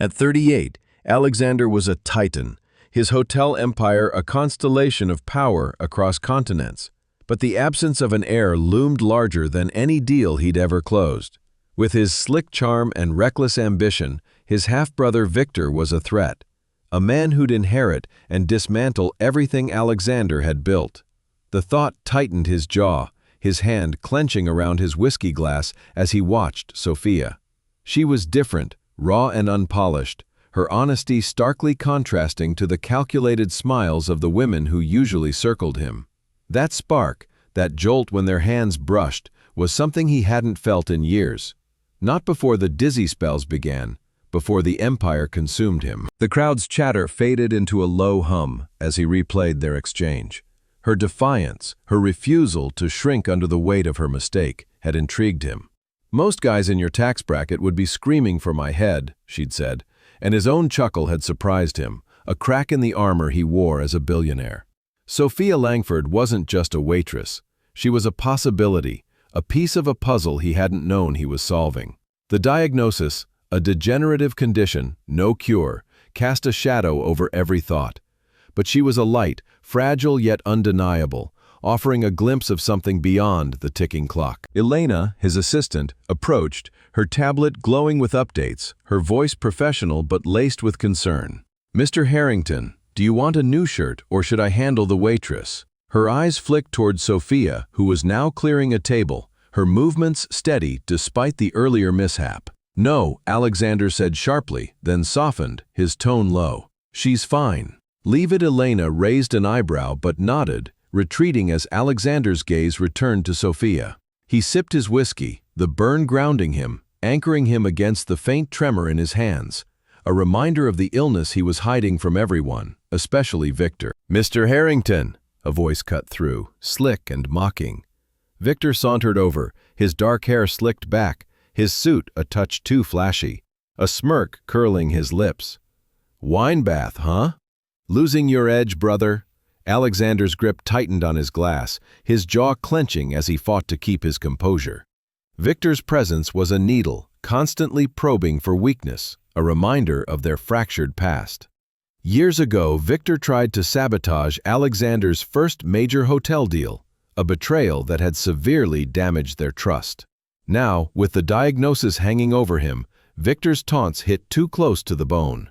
At 38, Alexander was a titan, his hotel empire a constellation of power across continents, but the absence of an heir loomed larger than any deal he'd ever closed. With his slick charm and reckless ambition, his half-brother Victor was a threat, a man who'd inherit and dismantle everything Alexander had built. The thought tightened his jaw, his hand clenching around his whiskey glass as he watched Sophia. She was different, raw and unpolished, her honesty starkly contrasting to the calculated smiles of the women who usually circled him. That spark, that jolt when their hands brushed, was something he hadn't felt in years. Not before the dizzy spells began, before the empire consumed him. The crowd's chatter faded into a low hum as he replayed their exchange. Her defiance, her refusal to shrink under the weight of her mistake, had intrigued him. "Most guys in your tax bracket would be screaming for my head," she'd said, and his own chuckle had surprised him, a crack in the armor he wore as a billionaire. Sophia Langford wasn't just a waitress. She was a possibility, a piece of a puzzle he hadn't known he was solving. The diagnosis, a degenerative condition, no cure, cast a shadow over every thought. But she was a light, fragile yet undeniable, offering a glimpse of something beyond the ticking clock. Elena, his assistant, approached, her tablet glowing with updates, her voice professional but laced with concern. "Mr. Harrington, do you want a new shirt or should I handle the waitress?" Her eyes flicked toward Sophia, who was now clearing a table, her movements steady despite the earlier mishap. "No," Alexander said sharply, then softened, his tone low. "She's fine." "Leave it." Elena raised an eyebrow but nodded, retreating as Alexander's gaze returned to Sophia. He sipped his whiskey, the burn grounding him, anchoring him against the faint tremor in his hands, a reminder of the illness he was hiding from everyone, especially Victor. "Mr. Harrington," a voice cut through, slick and mocking. Victor sauntered over, his dark hair slicked back, his suit a touch too flashy, a smirk curling his lips. "Wine bath, huh? Losing your edge, brother?" Alexander's grip tightened on his glass, his jaw clenching as he fought to keep his composure. Victor's presence was a needle, constantly probing for weakness, a reminder of their fractured past. Years ago, Victor tried to sabotage Alexander's first major hotel deal, a betrayal that had severely damaged their trust. Now, with the diagnosis hanging over him, Victor's taunts hit too close to the bone.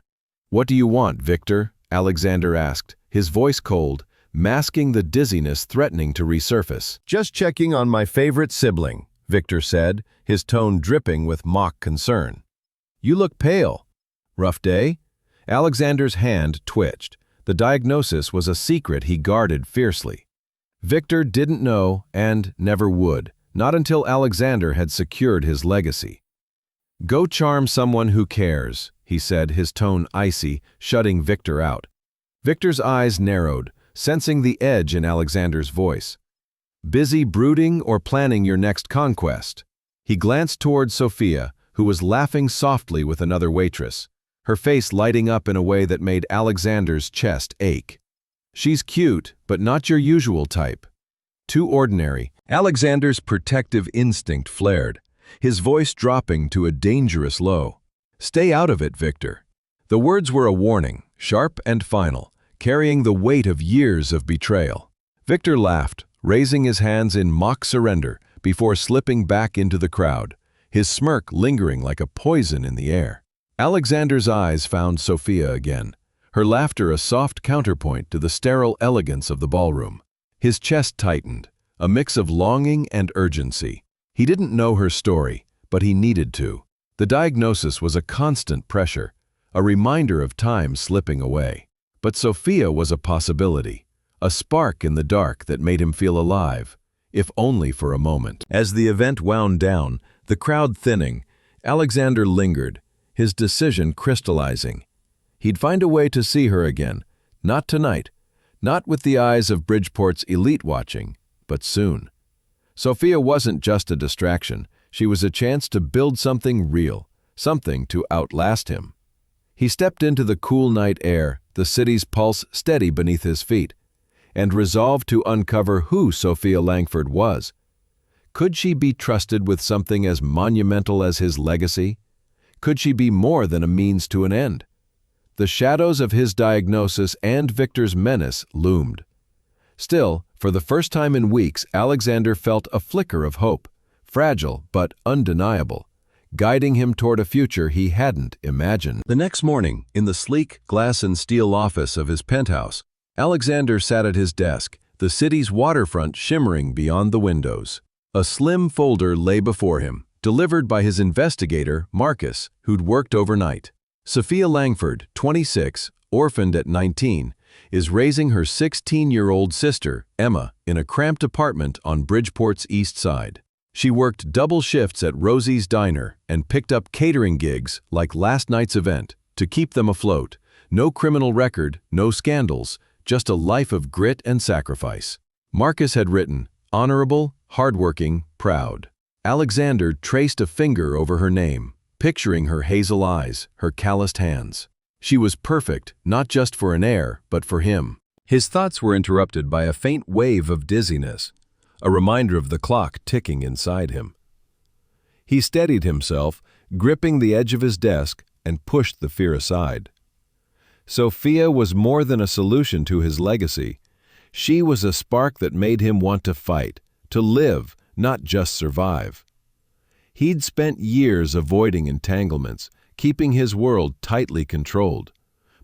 "What do you want, Victor?" Alexander asked, his voice cold, masking the dizziness threatening to resurface. "Just checking on my favorite sibling," Victor said, his tone dripping with mock concern. "You look pale. Rough day?" Alexander's hand twitched. The diagnosis was a secret he guarded fiercely. Victor didn't know and never would, not until Alexander had secured his legacy. "Go charm someone who cares," he said, his tone icy, shutting Victor out. Victor's eyes narrowed, sensing the edge in Alexander's voice. "Busy brooding or planning your next conquest?" He glanced toward Sophia, who was laughing softly with another waitress, her face lighting up in a way that made Alexander's chest ache. "She's cute, but not your usual type. Too ordinary." Alexander's protective instinct flared, his voice dropping to a dangerous low. "Stay out of it, Victor." The words were a warning, sharp and final, carrying the weight of years of betrayal. Victor laughed, raising his hands in mock surrender before slipping back into the crowd, his smirk lingering like a poison in the air. Alexander's eyes found Sophia again, her laughter a soft counterpoint to the sterile elegance of the ballroom. His chest tightened, a mix of longing and urgency. He didn't know her story, but he needed to. The diagnosis was a constant pressure, a reminder of time slipping away. But Sophia was a possibility, a spark in the dark that made him feel alive, if only for a moment. As the event wound down, the crowd thinning, Alexander lingered, his decision crystallizing. He'd find a way to see her again, not tonight, not with the eyes of Bridgeport's elite watching, but soon. Sophia wasn't just a distraction, she was a chance to build something real, something to outlast him. He stepped into the cool night air, the city's pulse steady beneath his feet, and resolved to uncover who Sophia Langford was. Could she be trusted with something as monumental as his legacy? Could she be more than a means to an end? The shadows of his diagnosis and Victor's menace loomed. Still, for the first time in weeks, Alexander felt a flicker of hope, fragile but undeniable, guiding him toward a future he hadn't imagined. The next morning, in the sleek glass and steel office of his penthouse, Alexander sat at his desk, the city's waterfront shimmering beyond the windows. A slim folder lay before him, delivered by his investigator, Marcus, who'd worked overnight. Sophia Langford, 26, orphaned at 19, is raising her 16-year-old sister, Emma, in a cramped apartment on Bridgeport's east side. She worked double shifts at Rosie's Diner and picked up catering gigs like last night's event to keep them afloat. No criminal record, no scandals, just a life of grit and sacrifice. Marcus had written, honorable, hardworking, proud. Alexander traced a finger over her name, picturing her hazel eyes, her calloused hands. She was perfect, not just for an heir, but for him. His thoughts were interrupted by a faint wave of dizziness, a reminder of the clock ticking inside him. He steadied himself, gripping the edge of his desk, and pushed the fear aside. Sophia was more than a solution to his legacy. She was a spark that made him want to fight, to live, not just survive. He'd spent years avoiding entanglements, keeping his world tightly controlled.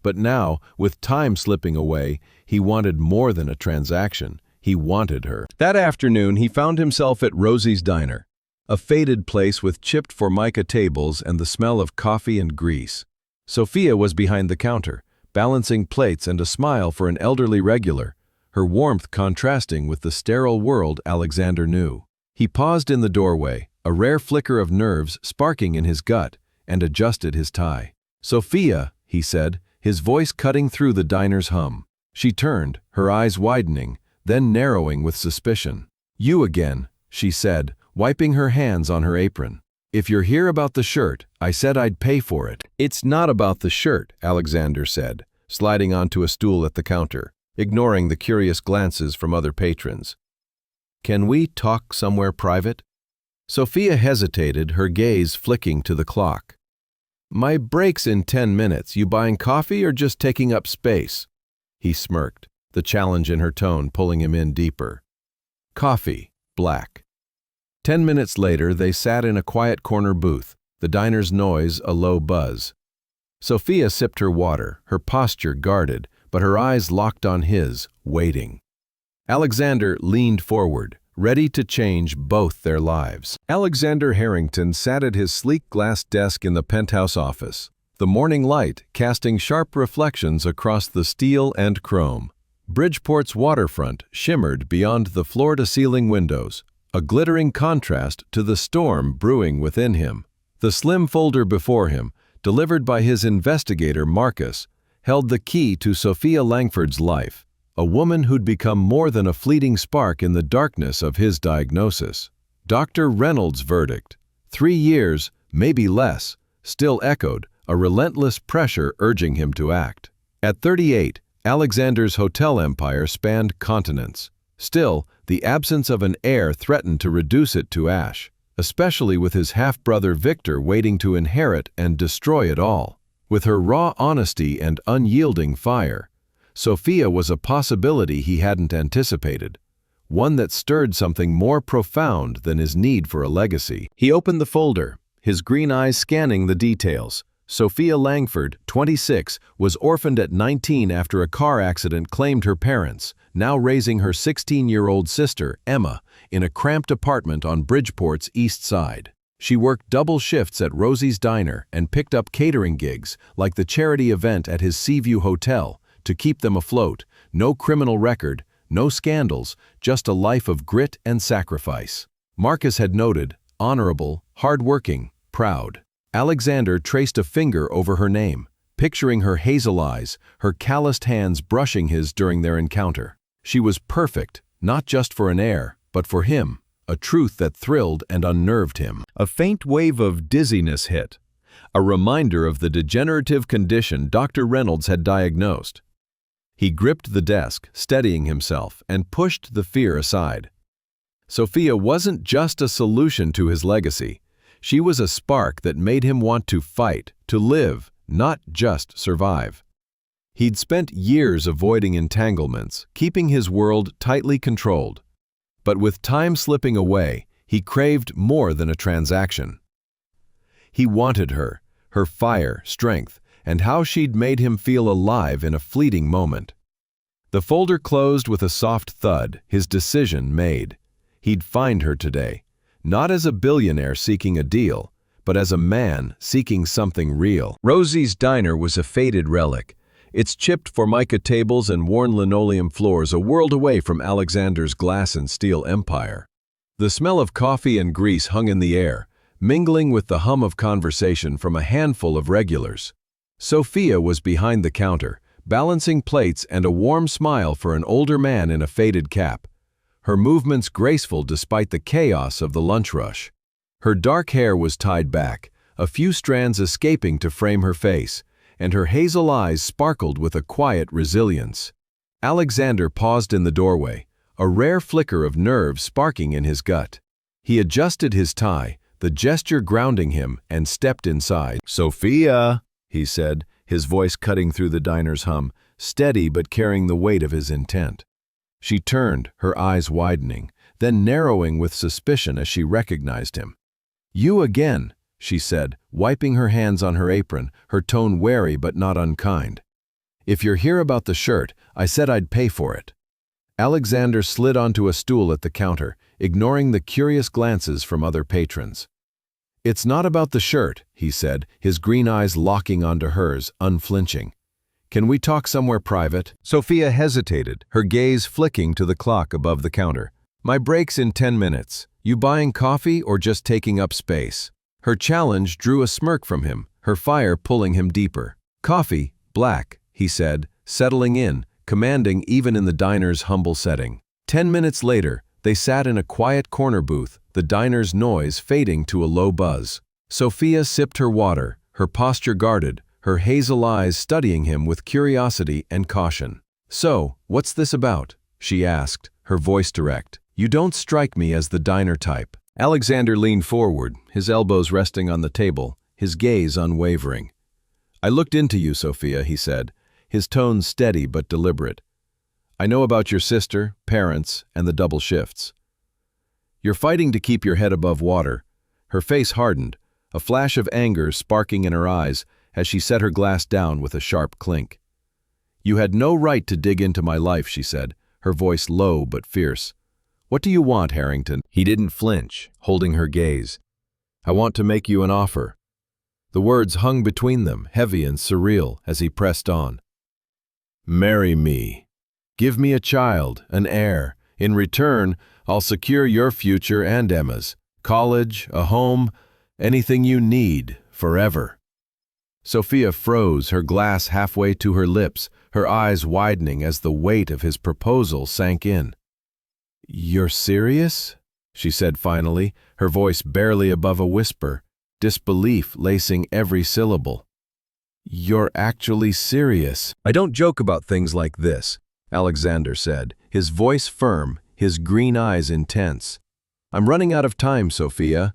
But now, with time slipping away, he wanted more than a transaction. He wanted her. That afternoon, he found himself at Rosie's Diner, a faded place with chipped formica tables and the smell of coffee and grease. Sophia was behind the counter, balancing plates and a smile for an elderly regular, her warmth contrasting with the sterile world Alexander knew. He paused in the doorway, a rare flicker of nerves sparking in his gut, and adjusted his tie. "Sophia," he said, his voice cutting through the diner's hum. She turned, her eyes widening, then narrowing with suspicion. "You again," she said, wiping her hands on her apron. "If you're here about the shirt, I said I'd pay for it." "It's not about the shirt," Alexander said, sliding onto a stool at the counter, ignoring the curious glances from other patrons. "Can we talk somewhere private?" Sophia hesitated, her gaze flicking to the clock. "My break's in 10 minutes. You buying coffee or just taking up space?" He smirked, the challenge in her tone pulling him in deeper. "Coffee, black." 10 minutes later, they sat in a quiet corner booth, the diner's noise a low buzz. Sophia sipped her water, her posture guarded, but her eyes locked on his, waiting. Alexander leaned forward, ready to change both their lives. Alexander Harrington sat at his sleek glass desk in the penthouse office, the morning light casting sharp reflections across the steel and chrome. Bridgeport's waterfront shimmered beyond the floor-to-ceiling windows, a glittering contrast to the storm brewing within him. The slim folder before him, delivered by his investigator Marcus, held the key to Sophia Langford's life, a woman who'd become more than a fleeting spark in the darkness of his diagnosis. Dr. Reynolds' verdict, 3 years, maybe less, still echoed, a relentless pressure urging him to act. At 38, Alexander's hotel empire spanned continents. Still, the absence of an heir threatened to reduce it to ash, especially with his half-brother Victor waiting to inherit and destroy it all. With her raw honesty and unyielding fire, Sophia was a possibility he hadn't anticipated, one that stirred something more profound than his need for a legacy. He opened the folder, his green eyes scanning the details, Sophia Langford, 26, was orphaned at 19 after a car accident claimed her parents, now raising her 16-year-old sister, Emma, in a cramped apartment on Bridgeport's East Side. She worked double shifts at Rosie's Diner and picked up catering gigs, like the charity event at his Seaview Hotel, to keep them afloat. No criminal record, no scandals, just a life of grit and sacrifice. Marcus had noted, honorable, hard-working, proud. Alexander traced a finger over her name, picturing her hazel eyes, her calloused hands brushing his during their encounter. She was perfect, not just for an heir, but for him, a truth that thrilled and unnerved him. A faint wave of dizziness hit, a reminder of the degenerative condition Dr. Reynolds had diagnosed. He gripped the desk, steadying himself, and pushed the fear aside. Sophia wasn't just a solution to his legacy. She was a spark that made him want to fight, to live, not just survive. He'd spent years avoiding entanglements, keeping his world tightly controlled. But with time slipping away, he craved more than a transaction. He wanted her, her fire, strength, and how she'd made him feel alive in a fleeting moment. The folder closed with a soft thud, his decision made. He'd find her today, not as a billionaire seeking a deal, but as a man seeking something real. Rosie's Diner was a faded relic, its chipped formica tables and worn linoleum floors a world away from Alexander's glass and steel empire. The smell of coffee and grease hung in the air, mingling with the hum of conversation from a handful of regulars. Sophia was behind the counter, balancing plates and a warm smile for an older man in a faded cap. Her movements graceful despite the chaos of the lunch rush. Her dark hair was tied back, a few strands escaping to frame her face, and her hazel eyes sparkled with a quiet resilience. Alexander paused in the doorway, a rare flicker of nerve sparking in his gut. He adjusted his tie, the gesture grounding him, and stepped inside. "Sophia," he said, his voice cutting through the diner's hum, steady but carrying the weight of his intent. She turned, her eyes widening, then narrowing with suspicion as she recognized him. "You again," she said, wiping her hands on her apron, her tone wary but not unkind. "If you're here about the shirt, I said I'd pay for it." Alexander slid onto a stool at the counter, ignoring the curious glances from other patrons. "It's not about the shirt," he said, his green eyes locking onto hers, unflinching. "Can we talk somewhere private?" Sophia hesitated, her gaze flicking to the clock above the counter. "My break's in 10 minutes. You buying coffee or just taking up space?" Her challenge drew a smirk from him, her fire pulling him deeper. "Coffee, black," he said, settling in, commanding even in the diner's humble setting. 10 minutes later, they sat in a quiet corner booth, the diner's noise fading to a low buzz. Sophia sipped her water, her posture guarded, her hazel eyes studying him with curiosity and caution. "So, what's this about?" she asked, her voice direct. "You don't strike me as the diner type." Alexander leaned forward, his elbows resting on the table, his gaze unwavering. "I looked into you, Sophia," he said, his tone steady but deliberate. "I know about your sister, parents, and the double shifts. You're fighting to keep your head above water." Her face hardened, a flash of anger sparking in her eyes as she set her glass down with a sharp clink. "You had no right to dig into my life," she said, her voice low but fierce. "What do you want, Harrington?" He didn't flinch, holding her gaze. "I want to make you an offer." The words hung between them, heavy and surreal, as he pressed on. "Marry me. Give me a child, an heir. In return, I'll secure your future and Emma's. College, a home, anything you need, forever." Sophia froze, her glass halfway to her lips, her eyes widening as the weight of his proposal sank in. "You're serious?" she said finally, her voice barely above a whisper, disbelief lacing every syllable. "You're actually serious?" "I don't joke about things like this," Alexander said, his voice firm, his green eyes intense. "I'm running out of time, Sophia.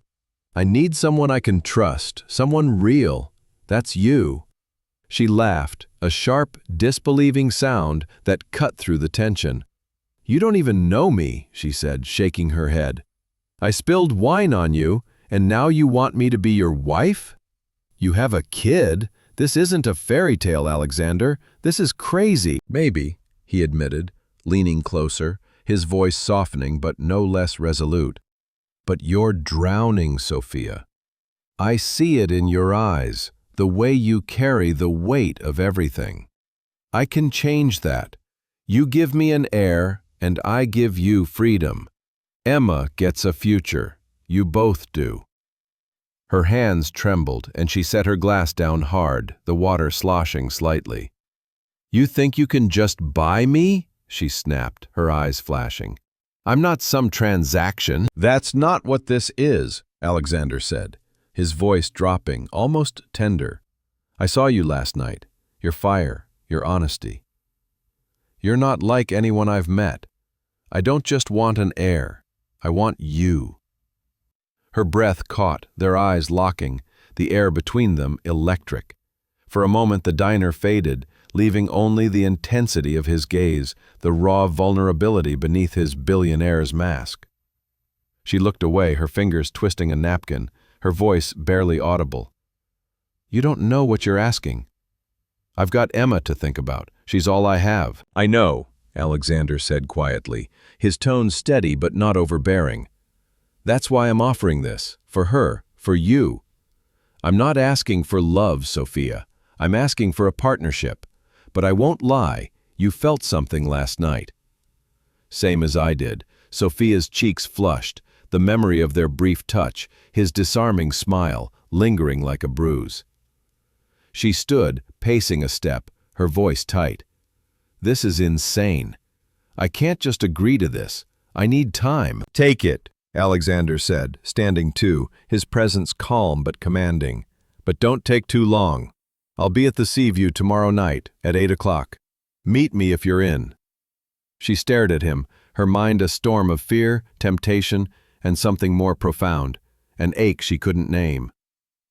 I need someone I can trust, someone real. That's you." She laughed, a sharp, disbelieving sound that cut through the tension. "You don't even know me," she said, shaking her head. "I spilled wine on you, and now you want me to be your wife?" You have a kid? This isn't a fairy tale, Alexander. This is crazy. Maybe, he admitted, leaning closer, his voice softening but no less resolute. But you're drowning, Sophia. I see it in your eyes, the way you carry the weight of everything. I can change that. You give me an heir, and I give you freedom. Emma gets a future. You both do. Her hands trembled, and she set her glass down hard, the water sloshing slightly. You think you can just buy me? She snapped, her eyes flashing. I'm not some transaction. That's not what this is, Alexander said, his voice dropping, almost tender. I saw you last night. Your fire, your honesty. You're not like anyone I've met. I don't just want an heir. I want you. Her breath caught, their eyes locking, the air between them electric. For a moment the diner faded, leaving only the intensity of his gaze, the raw vulnerability beneath his billionaire's mask. She looked away, her fingers twisting a napkin, her voice barely audible. You don't know what you're asking. I've got Emma to think about. She's all I have. I know, Alexander said quietly, his tone steady but not overbearing. That's why I'm offering this, for her, for you. I'm not asking for love, Sophia. I'm asking for a partnership. But I won't lie, you felt something last night. Same as I did. Sophia's cheeks flushed, the memory of their brief touch, his disarming smile, lingering like a bruise. She stood, pacing a step, her voice tight. This is insane. I can't just agree to this. I need time. Take it, Alexander said, standing too, his presence calm but commanding. But don't take too long. I'll be at the Seaview tomorrow night at 8 o'clock. Meet me if you're in. She stared at him, her mind a storm of fear, temptation, and something more profound, an ache she couldn't name.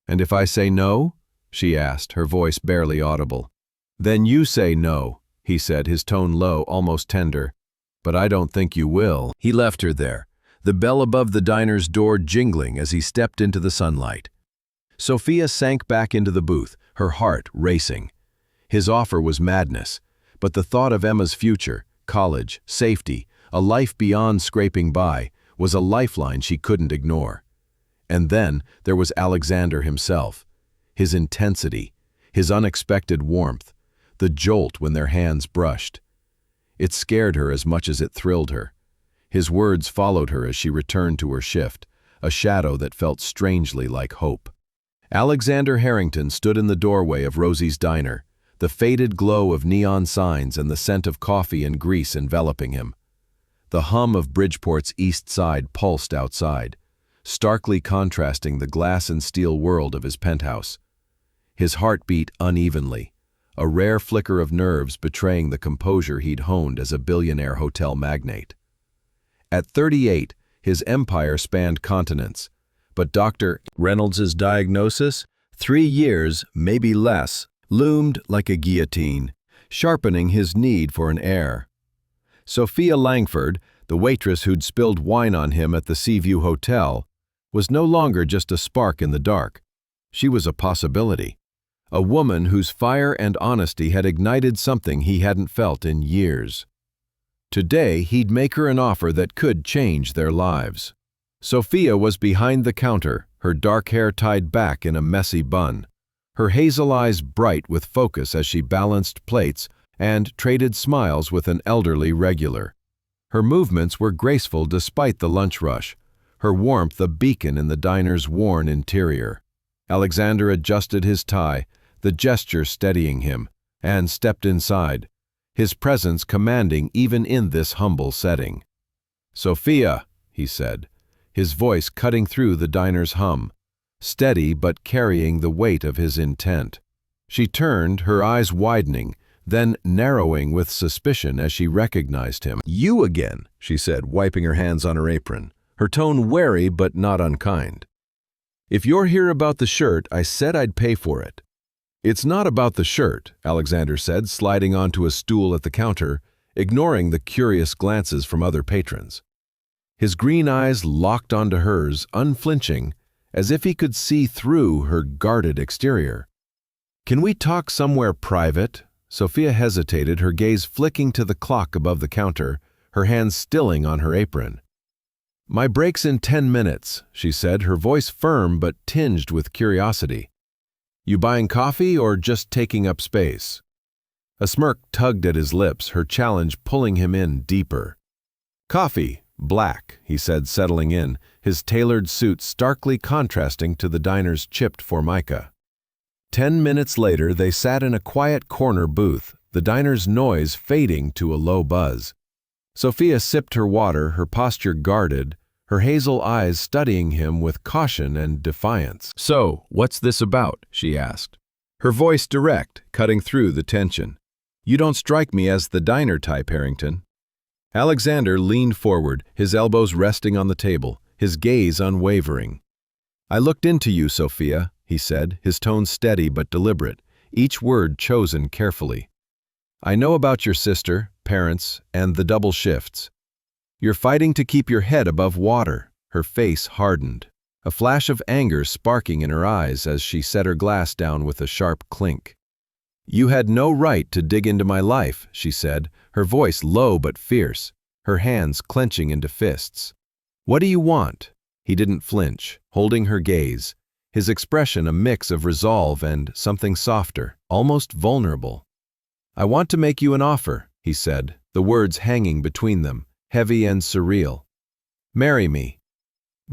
And if I say no? She asked, her voice barely audible. Then you say no, he said, his tone low, almost tender. But I don't think you will. He left her there, the bell above the diner's door jingling as he stepped into the sunlight. Sophia sank back into the booth, her heart racing. His offer was madness, but the thought of Emma's future, college, safety, a life beyond scraping by, was a lifeline she couldn't ignore. And then there was Alexander himself, his intensity, his unexpected warmth, the jolt when their hands brushed. It scared her as much as it thrilled her. His words followed her as she returned to her shift, a shadow that felt strangely like hope. Alexander Harrington stood in the doorway of Rosie's diner, the faded glow of neon signs and the scent of coffee and grease enveloping him. The hum of Bridgeport's east side pulsed outside, starkly contrasting the glass and steel world of his penthouse. His heart beat unevenly, a rare flicker of nerves betraying the composure he'd honed as a billionaire hotel magnate. At 38, his empire spanned continents, but Dr. Reynolds's diagnosis, 3 years, maybe less, loomed like a guillotine, sharpening his need for an heir. Sophia Langford, the waitress who'd spilled wine on him at the Seaview Hotel, was no longer just a spark in the dark. She was a possibility, a woman whose fire and honesty had ignited something he hadn't felt in years. Today, he'd make her an offer that could change their lives. Sophia was behind the counter, her dark hair tied back in a messy bun, her hazel eyes bright with focus as she balanced plates and traded smiles with an elderly regular. Her movements were graceful despite the lunch rush, her warmth a beacon in the diner's worn interior. Alexander adjusted his tie, the gesture steadying him, and stepped inside, his presence commanding even in this humble setting. "Sophia," he said, his voice cutting through the diner's hum, steady but carrying the weight of his intent. She turned, her eyes widening, then narrowing with suspicion as she recognized him. "You again," she said, wiping her hands on her apron, her tone wary but not unkind. "If you're here about the shirt, I said I'd pay for it." "It's not about the shirt," Alexander said, sliding onto a stool at the counter, ignoring the curious glances from other patrons. His green eyes locked onto hers, unflinching, as if he could see through her guarded exterior. "Can we talk somewhere private?" Sophia hesitated, her gaze flicking to the clock above the counter, her hands stilling on her apron. "My break's in 10 minutes, she said, her voice firm but tinged with curiosity. "You buying coffee or just taking up space?" A smirk tugged at his lips, her challenge pulling him in deeper. "Coffee, black," he said, settling in, his tailored suit starkly contrasting to the diner's chipped formica. 10 minutes later, they sat in a quiet corner booth, the diner's noise fading to a low buzz. Sophia sipped her water, her posture guarded, her hazel eyes studying him with caution and defiance. "So, what's this about?" she asked, her voice direct, cutting through the tension. "You don't strike me as the diner type, Harrington." Alexander leaned forward, his elbows resting on the table, his gaze unwavering. "I looked into you, Sophia," he said, his tone steady but deliberate, each word chosen carefully. "I know about your sister, parents, and the double shifts. You're fighting to keep your head above water." Her face hardened, a flash of anger sparking in her eyes as she set her glass down with a sharp clink. "You had no right to dig into my life," she said, her voice low but fierce, her hands clenching into fists. "What do you want?" He didn't flinch, holding her gaze, his expression a mix of resolve and something softer, almost vulnerable. "I want to make you an offer," he said, the words hanging between them, heavy and surreal. "Marry me.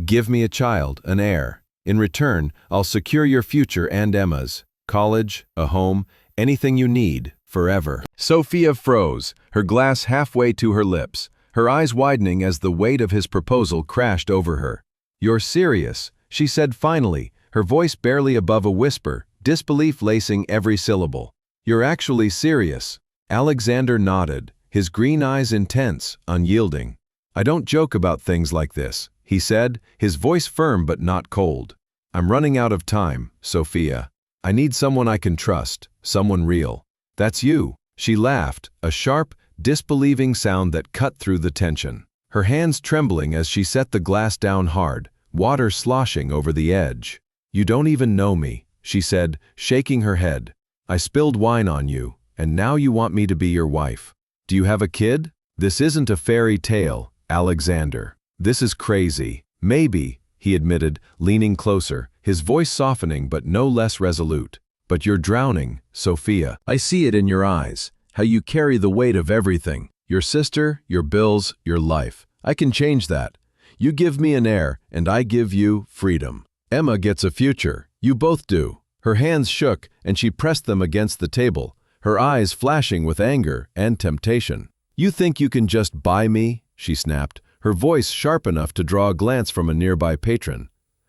Give me a child, an heir. In return, I'll secure your future and Emma's. College, a home, anything you need, forever." Sophia froze, her glass halfway to her lips, her eyes widening as the weight of his proposal crashed over her. "You're serious," she said finally, her voice barely above a whisper, disbelief lacing every syllable. "You're actually serious." Alexander nodded, his green eyes intense, unyielding. "I don't joke about things like this," he said, his voice firm but not cold. "I'm running out of time, Sophia. I need someone I can trust, someone real." "That's you." She laughed, a sharp, disbelieving sound that cut through the tension. Her hands trembling as she set the glass down hard, water sloshing over the edge. "You don't even know me," she said, shaking her head. "I spilled wine on you, and now you want me to be your wife. Do you have a kid? This isn't a fairy tale, Alexander. This is crazy." "Maybe," he admitted, leaning closer, his voice softening but no less resolute. "But you're drowning, Sophia. I see it in your eyes, how you carry the weight of everything. Your sister, your bills, your life. I can change that. You give me an heir, and I give you freedom. Emma gets a future. You both do." Her hands shook, and she pressed them against the table, her eyes flashing with anger and temptation. "You think you can just buy me?" she snapped, her voice sharp enough to draw a glance from a nearby patron.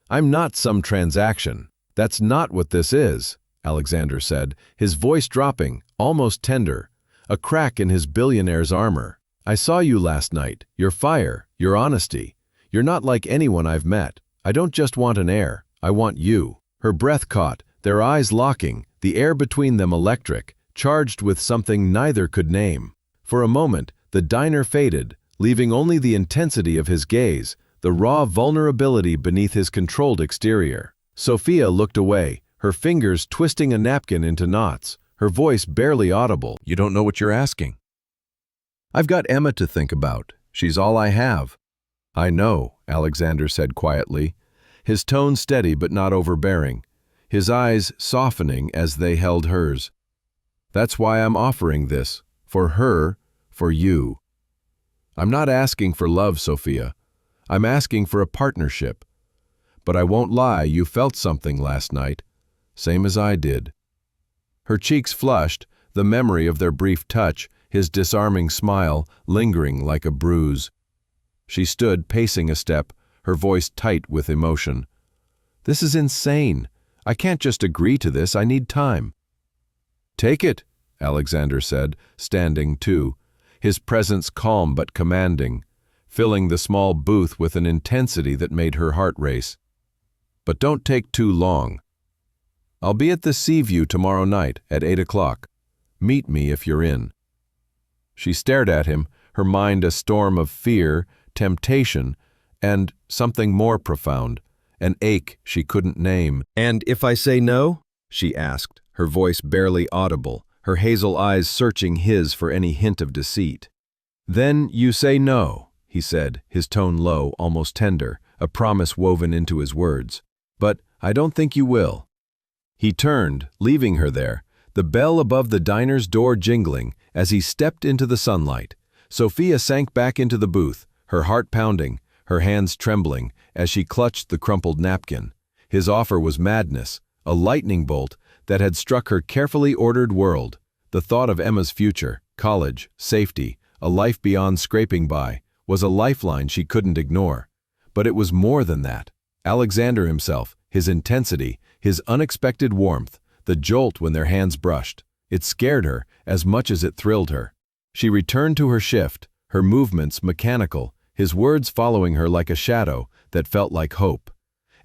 "I'm not some transaction. That's not what this is," Alexander said, his voice dropping, almost tender, a crack in his billionaire's armor. "I saw you last night, your fire, your honesty. You're not like anyone I've met. I don't just want an heir, I want you." Her breath caught, their eyes locking, the air between them electric, charged with something neither could name. For a moment, the diner faded, leaving only the intensity of his gaze, the raw vulnerability beneath his controlled exterior. Sophia looked away, her fingers twisting a napkin into knots, her voice barely audible. "You don't know what you're asking." "I've got Emma to think about. She's all I have." "I know," Alexander said quietly, his tone steady but not overbearing, his eyes softening as they held hers. "That's why I'm offering this. For her, for you. I'm not asking for love, Sophia. I'm asking for a partnership. But I won't lie, you felt something last night, same as I did." Her cheeks flushed, the memory of their brief touch, his disarming smile, lingering like a bruise. She stood, pacing a step, her voice tight with emotion. "This is insane. I can't just agree to this, I need time." "Take it," Alexander said, standing too, his presence calm but commanding, filling the small booth with an intensity that made her heart race. "But don't take too long. I'll be at the Seaview tomorrow night at 8 o'clock. Meet me if you're in." She stared at him, her mind a storm of fear, temptation, and something more profound, an ache she couldn't name. "And if I say no?" she asked, her voice barely audible, her hazel eyes searching his for any hint of deceit. "Then you say no," he said, his tone low, almost tender, a promise woven into his words. "But I don't think you will." He turned, leaving her there, the bell above the diner's door jingling as he stepped into the sunlight. Sophia sank back into the booth, her heart pounding, her hands trembling as she clutched the crumpled napkin. His offer was madness, a lightning bolt that had struck her carefully ordered world. The thought of Emma's future, college, safety, a life beyond scraping by, was a lifeline she couldn't ignore. But it was more than that. Alexander himself, his intensity, his unexpected warmth, the jolt when their hands brushed. It scared her as much as it thrilled her. She returned to her shift, her movements mechanical, his words following her like a shadow that felt like hope.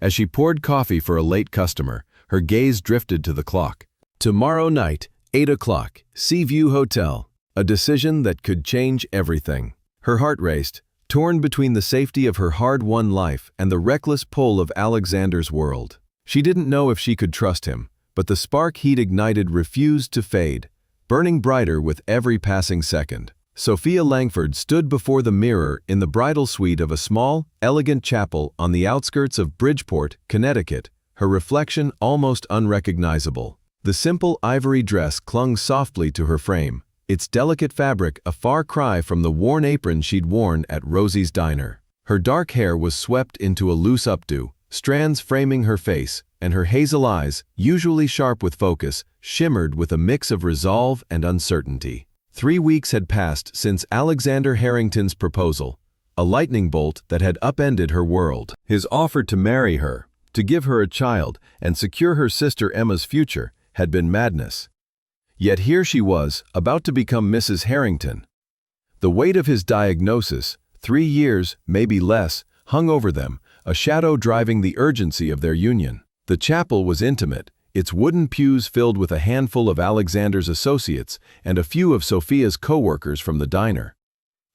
As she poured coffee for a late customer, her gaze drifted to the clock. Tomorrow night, 8 o'clock, Seaview Hotel. A decision that could change everything. Her heart raced, torn between the safety of her hard-won life and the reckless pull of Alexander's world. She didn't know if she could trust him, but the spark he'd ignited refused to fade, burning brighter with every passing second. Sophia Langford stood before the mirror in the bridal suite of a small, elegant chapel on the outskirts of Bridgeport, Connecticut, her reflection almost unrecognizable. The simple ivory dress clung softly to her frame, its delicate fabric a far cry from the worn apron she'd worn at Rosie's diner. Her dark hair was swept into a loose updo, strands framing her face, and her hazel eyes, usually sharp with focus, shimmered with a mix of resolve and uncertainty. 3 weeks had passed since Alexander Harrington's proposal, a lightning bolt that had upended her world. His offer to marry her, to give her a child, and secure her sister Emma's future had been madness. Yet here she was, about to become Mrs. Harrington. The weight of his diagnosis, 3 years, maybe less, hung over them, a shadow driving the urgency of their union. The chapel was intimate, its wooden pews filled with a handful of Alexander's associates and a few of Sophia's co-workers from the diner.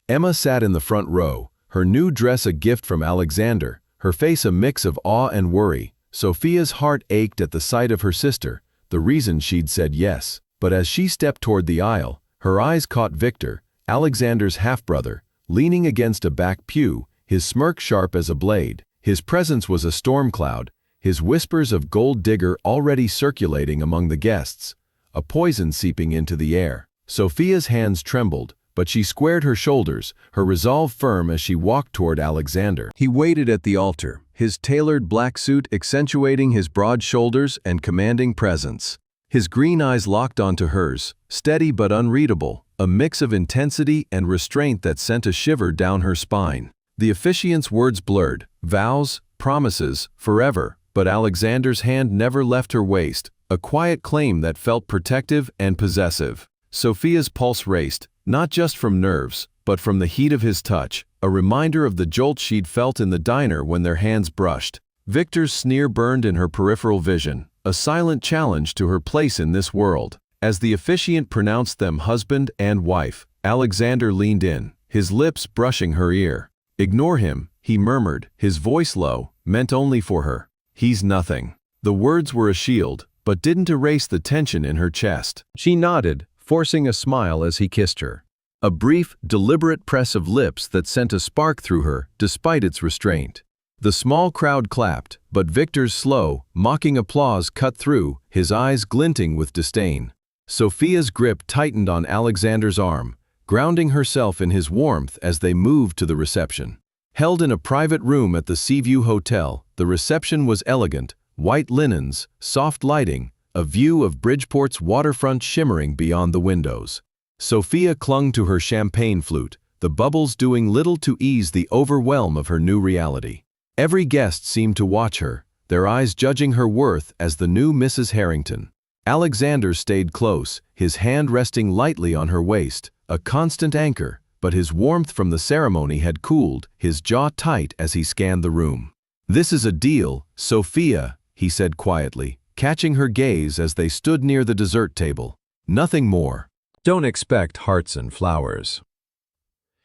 Emma sat in the front row, her new dress a gift from Alexander, her face a mix of awe and worry. Sophia's heart ached at the sight of her sister, the reason she'd said yes. But as she stepped toward the aisle, her eyes caught Victor, Alexander's half-brother, leaning against a back pew, his smirk sharp as a blade. His presence was a storm cloud, his whispers of gold digger already circulating among the guests, a poison seeping into the air. Sophia's hands trembled, but she squared her shoulders, her resolve firm as she walked toward Alexander. He waited at the altar, his tailored black suit accentuating his broad shoulders and commanding presence. His green eyes locked onto hers, steady but unreadable, a mix of intensity and restraint that sent a shiver down her spine. The officiant's words blurred, vows, promises, forever, but Alexander's hand never left her waist, a quiet claim that felt protective and possessive. Sophia's pulse raced, not just from nerves, but from the heat of his touch, a reminder of the jolt she'd felt in the diner when their hands brushed. Victor's sneer burned in her peripheral vision, a silent challenge to her place in this world. As the officiant pronounced them husband and wife, Alexander leaned in, his lips brushing her ear. "Ignore him," he murmured, his voice low, meant only for her. "He's nothing." The words were a shield, but didn't erase the tension in her chest. She nodded, forcing a smile as he kissed her. A brief, deliberate press of lips that sent a spark through her, despite its restraint. The small crowd clapped, but Victor's slow, mocking applause cut through, his eyes glinting with disdain. Sophia's grip tightened on Alexander's arm, grounding herself in his warmth as they moved to the reception. Held in a private room at the Seaview Hotel, the reception was elegant, white linens, soft lighting, a view of Bridgeport's waterfront shimmering beyond the windows. Sophia clung to her champagne flute, the bubbles doing little to ease the overwhelm of her new reality. Every guest seemed to watch her, their eyes judging her worth as the new Mrs. Harrington. Alexander stayed close, his hand resting lightly on her waist, a constant anchor, but his warmth from the ceremony had cooled, his jaw tight as he scanned the room. "This is a deal, Sophia," he said quietly, catching her gaze as they stood near the dessert table. "Nothing more. Don't expect hearts and flowers."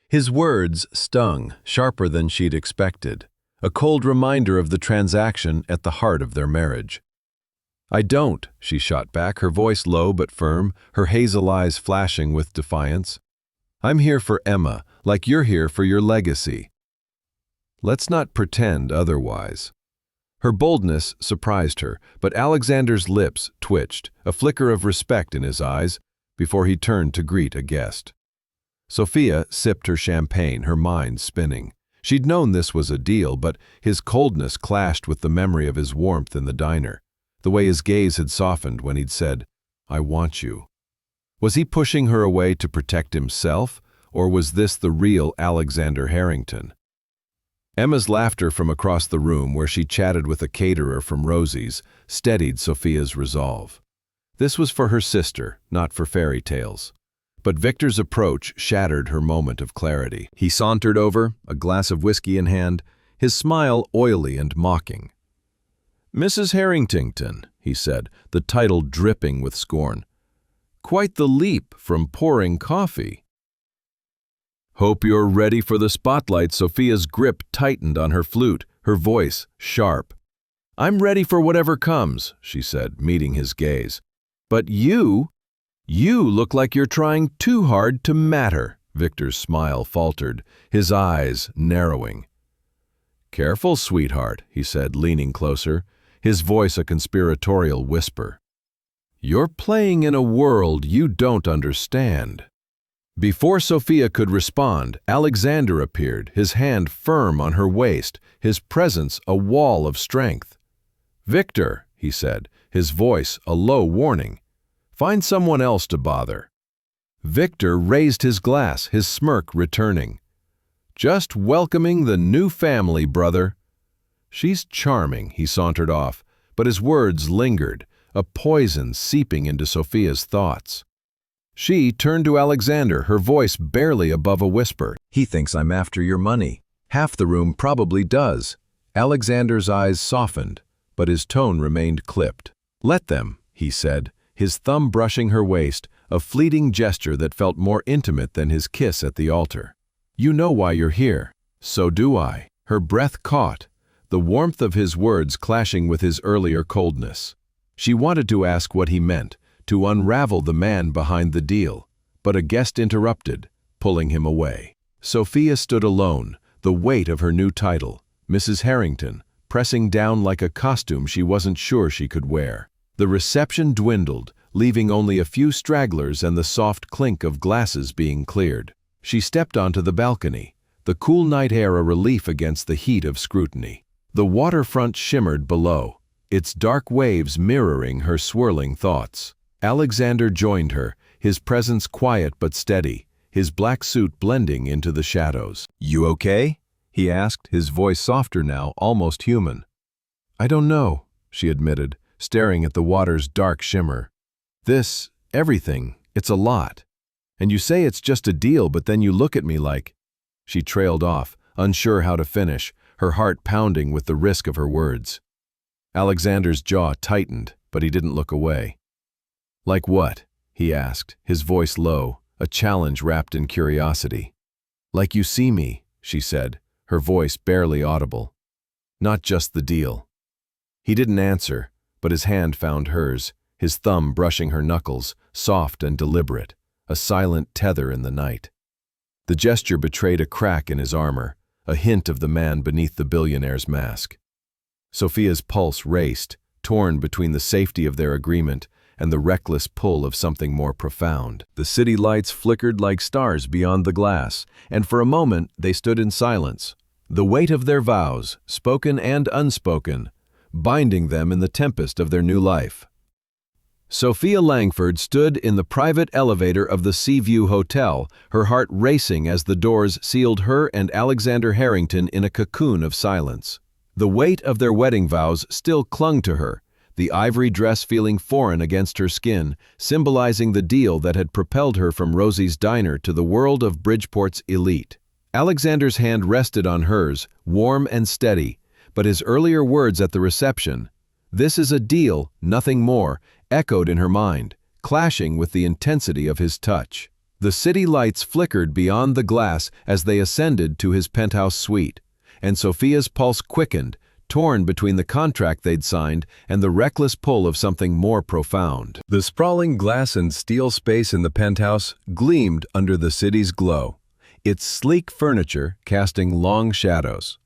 His words stung, sharper than she'd expected. a cold reminder of the transaction at the heart of their marriage. "I don't," she shot back, her voice low but firm, her hazel eyes flashing with defiance. "I'm here for Emma, like you're here for your legacy. Let's not pretend otherwise." Her boldness surprised her, but Alexander's lips twitched, a flicker of respect in his eyes, before he turned to greet a guest. Sophia sipped her champagne, her mind spinning. She'd known this was a deal, but his coldness clashed with the memory of his warmth in the diner, the way his gaze had softened when he'd said, "I want you." Was he pushing her away to protect himself, or was this the real Alexander Harrington? Emma's laughter from across the room, where she chatted with a caterer from Rosie's, steadied Sophia's resolve. This was for her sister, not for fairy tales. But Victor's approach shattered her moment of clarity. He sauntered over, a glass of whiskey in hand, his smile oily and mocking. "Mrs. Harrington," he said, the title dripping with scorn. "Quite the leap from pouring coffee." "Hope you're ready for the spotlight." Sophia's grip tightened on her flute, her voice sharp. "I'm ready for whatever comes," she said, meeting his gaze. "But you look like you're trying too hard to matter." Victor's smile faltered, his eyes narrowing. "Careful, sweetheart," he said, leaning closer, his voice a conspiratorial whisper. "You're playing in a world you don't understand." Before Sophia could respond, Alexander appeared, his hand firm on her waist, his presence a wall of strength. "Victor," he said, his voice a low warning, "find someone else to bother." Victor raised his glass, his smirk returning. "Just welcoming the new family, brother." "She's charming," he sauntered off, but his words lingered, a poison seeping into Sophia's thoughts. She turned to Alexander, her voice barely above a whisper. "He thinks I'm after your money. Half the room probably does." Alexander's eyes softened, but his tone remained clipped. "Let them," he said, his thumb brushing her waist, a fleeting gesture that felt more intimate than his kiss at the altar. "You know why you're here." "So do I." Her breath caught, the warmth of his words clashing with his earlier coldness. She wanted to ask what he meant, to unravel the man behind the deal, but a guest interrupted, pulling him away. Sophia stood alone, the weight of her new title, Mrs. Harrington, pressing down like a costume she wasn't sure she could wear. The reception dwindled, leaving only a few stragglers and the soft clink of glasses being cleared. She stepped onto the balcony, the cool night air a relief against the heat of scrutiny. The waterfront shimmered below, its dark waves mirroring her swirling thoughts. Alexander joined her, his presence quiet but steady, his black suit blending into the shadows. "You okay?" he asked, his voice softer now, almost human. "I don't know," she admitted, staring at the water's dark shimmer. Everything, it's a lot. And you say it's just a deal, but then you look at me like—" She trailed off, unsure how to finish, her heart pounding with the risk of her words. Alexander's jaw tightened, but he didn't look away. "Like what?" he asked, his voice low, a challenge wrapped in curiosity. "Like you see me," she said, her voice barely audible. "Not just the deal." He didn't answer, but his hand found hers, his thumb brushing her knuckles, soft and deliberate, a silent tether in the night. The gesture betrayed a crack in his armor, a hint of the man beneath the billionaire's mask. Sophia's pulse raced, torn between the safety of their agreement and the reckless pull of something more profound. The city lights flickered like stars beyond the glass, and for a moment they stood in silence, the weight of their vows, spoken and unspoken, binding them in the tempest of their new life. Sophia Langford stood in the private elevator of the Seaview Hotel, her heart racing as the doors sealed her and Alexander Harrington in a cocoon of silence. The weight of their wedding vows still clung to her, the ivory dress feeling foreign against her skin, symbolizing the deal that had propelled her from Rosie's diner to the world of Bridgeport's elite. Alexander's hand rested on hers, warm and steady, but his earlier words at the reception, "This is a deal, nothing more," echoed in her mind, clashing with the intensity of his touch. The city lights flickered beyond the glass as they ascended to his penthouse suite, and Sophia's pulse quickened, torn between the contract they'd signed and the reckless pull of something more profound. The sprawling glass and steel space in the penthouse gleamed under the city's glow, its sleek furniture casting long shadows.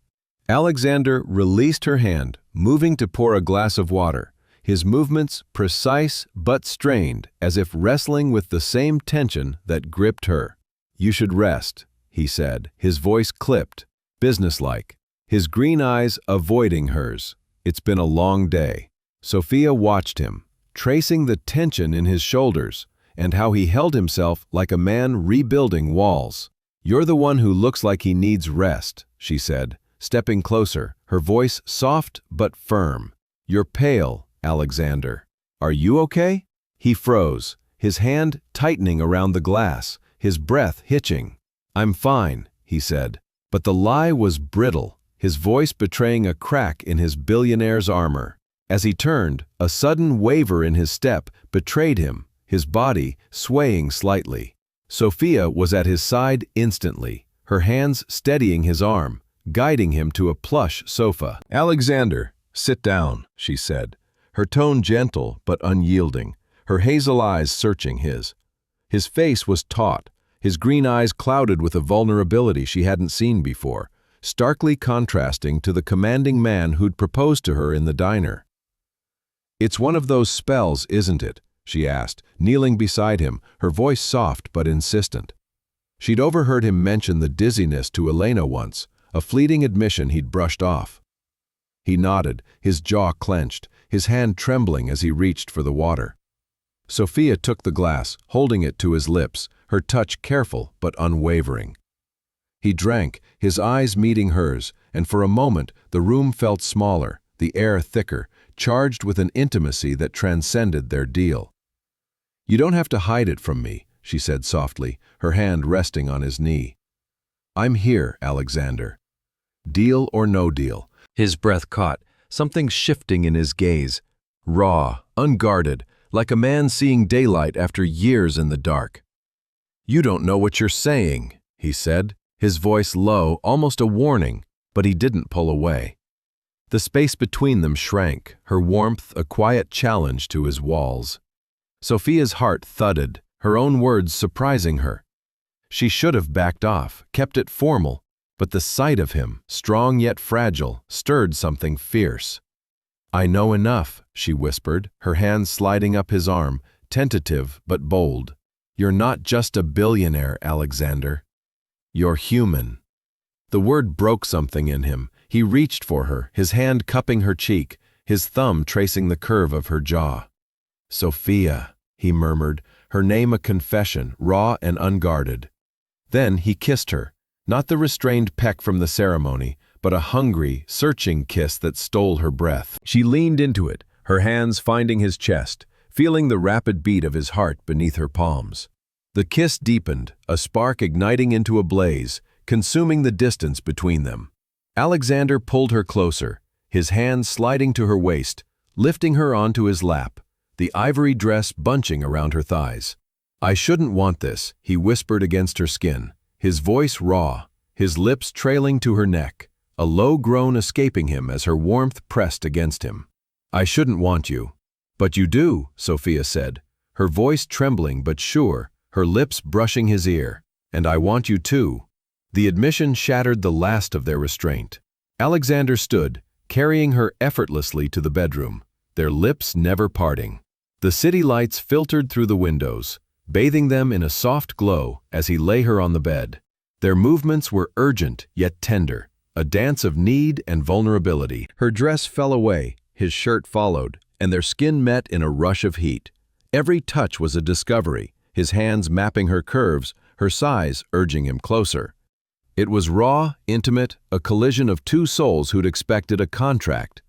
Alexander released her hand, moving to pour a glass of water, his movements precise but strained, as if wrestling with the same tension that gripped her. "You should rest," he said, his voice clipped, businesslike, his green eyes avoiding hers. "It's been a long day." Sophia watched him, tracing the tension in his shoulders and how he held himself like a man rebuilding walls. "You're the one who looks like he needs rest," she said, stepping closer, her voice soft but firm. "You're pale, Alexander. Are you okay?" He froze, his hand tightening around the glass, his breath hitching. "I'm fine," he said. But the lie was brittle, his voice betraying a crack in his billionaire's armor. As he turned, a sudden waver in his step betrayed him, his body swaying slightly. Sophia was at his side instantly, her hands steadying his arm, guiding him to a plush sofa. "Alexander, sit down," she said, her tone gentle but unyielding, her hazel eyes searching his. His face was taut, his green eyes clouded with a vulnerability she hadn't seen before, starkly contrasting to the commanding man who'd proposed to her in the diner. "It's one of those spells, isn't it?" she asked, kneeling beside him, her voice soft but insistent. She'd overheard him mention the dizziness to Elena once, a fleeting admission he'd brushed off. He nodded, his jaw clenched, his hand trembling as he reached for the water. Sophia took the glass, holding it to his lips, her touch careful but unwavering. He drank, his eyes meeting hers, and for a moment the room felt smaller, the air thicker, charged with an intimacy that transcended their deal. "You don't have to hide it from me," she said softly, her hand resting on his knee. "I'm here, Alexander. Deal or no deal." His breath caught, something shifting in his gaze, raw, unguarded, like a man seeing daylight after years in the dark. "You don't know what you're saying," he said, his voice low, almost a warning, but he didn't pull away. The space between them shrank, her warmth a quiet challenge to his walls. Sophia's heart thudded, her own words surprising her. She should have backed off, kept it formal, but the sight of him, strong yet fragile, stirred something fierce. "I know enough," she whispered, her hands sliding up his arm, tentative but bold. "You're not just a billionaire, Alexander. You're human." The word broke something in him. He reached for her, his hand cupping her cheek, his thumb tracing the curve of her jaw. "Sophia," he murmured, her name a confession, raw and unguarded. Then he kissed her, not the restrained peck from the ceremony, but a hungry, searching kiss that stole her breath. She leaned into it, her hands finding his chest, feeling the rapid beat of his heart beneath her palms. The kiss deepened, a spark igniting into a blaze, consuming the distance between them. Alexander pulled her closer, his hand sliding to her waist, lifting her onto his lap, the ivory dress bunching around her thighs. "I shouldn't want this," he whispered against her skin, his voice raw, his lips trailing to her neck, a low groan escaping him as her warmth pressed against him. "I shouldn't want you." "But you do," Sophia said, her voice trembling but sure, her lips brushing his ear. "And I want you too." The admission shattered the last of their restraint. Alexander stood, carrying her effortlessly to the bedroom, their lips never parting. The city lights filtered through the windows, bathing them in a soft glow as he lay her on the bed. Their movements were urgent yet tender, a dance of need and vulnerability. Her dress fell away, his shirt followed, and their skin met in a rush of heat. Every touch was a discovery, his hands mapping her curves, her size urging him closer. It was raw, intimate, a collision of two souls who'd expected a contract.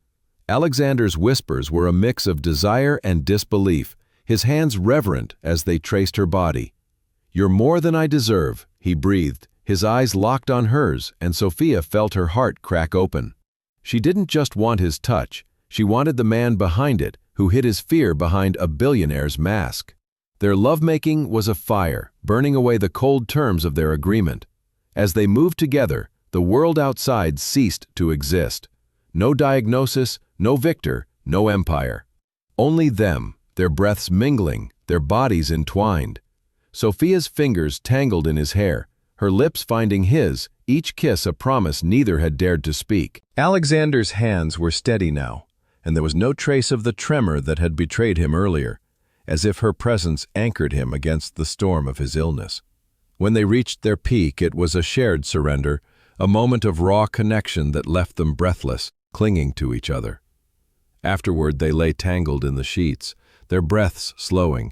Alexander's whispers were a mix of desire and disbelief, his hands reverent as they traced her body. "You're more than I deserve," he breathed, his eyes locked on hers, and Sophia felt her heart crack open. She didn't just want his touch, she wanted the man behind it, who hid his fear behind a billionaire's mask. Their lovemaking was a fire, burning away the cold terms of their agreement. As they moved together, The world outside ceased to exist. No diagnosis, no Victor, no empire. Only them, their breaths mingling, their bodies entwined. Sophia's fingers tangled in his hair, her lips finding his, each kiss a promise neither had dared to speak. Alexander's hands were steady now, and there was no trace of the tremor that had betrayed him earlier, as if her presence anchored him against the storm of his illness. When they reached their peak, it was a shared surrender, a moment of raw connection that left them breathless, clinging to each other. Afterward, they lay tangled in the sheets, their breaths slowing,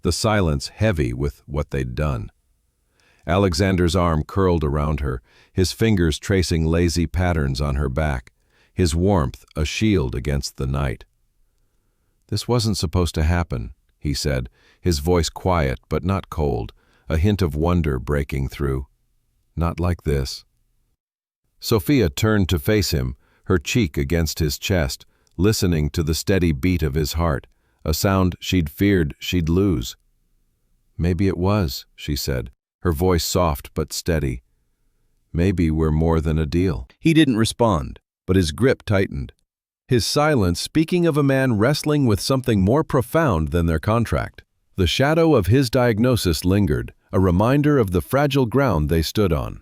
the silence heavy with what they'd done. Alexander's arm curled around her, his fingers tracing lazy patterns on her back, his warmth a shield against the night. "This wasn't supposed to happen," he said, his voice quiet but not cold, a hint of wonder breaking through. "Not like this." Sophia turned to face him, her cheek against his chest, listening to the steady beat of his heart, a sound she'd feared she'd lose. "Maybe it was," she said, her voice soft but steady. "Maybe we're more than a deal." He didn't respond, but his grip tightened. His silence speaking of a man wrestling with something more profound than their contract. The shadow of his diagnosis lingered, a reminder of the fragile ground they stood on.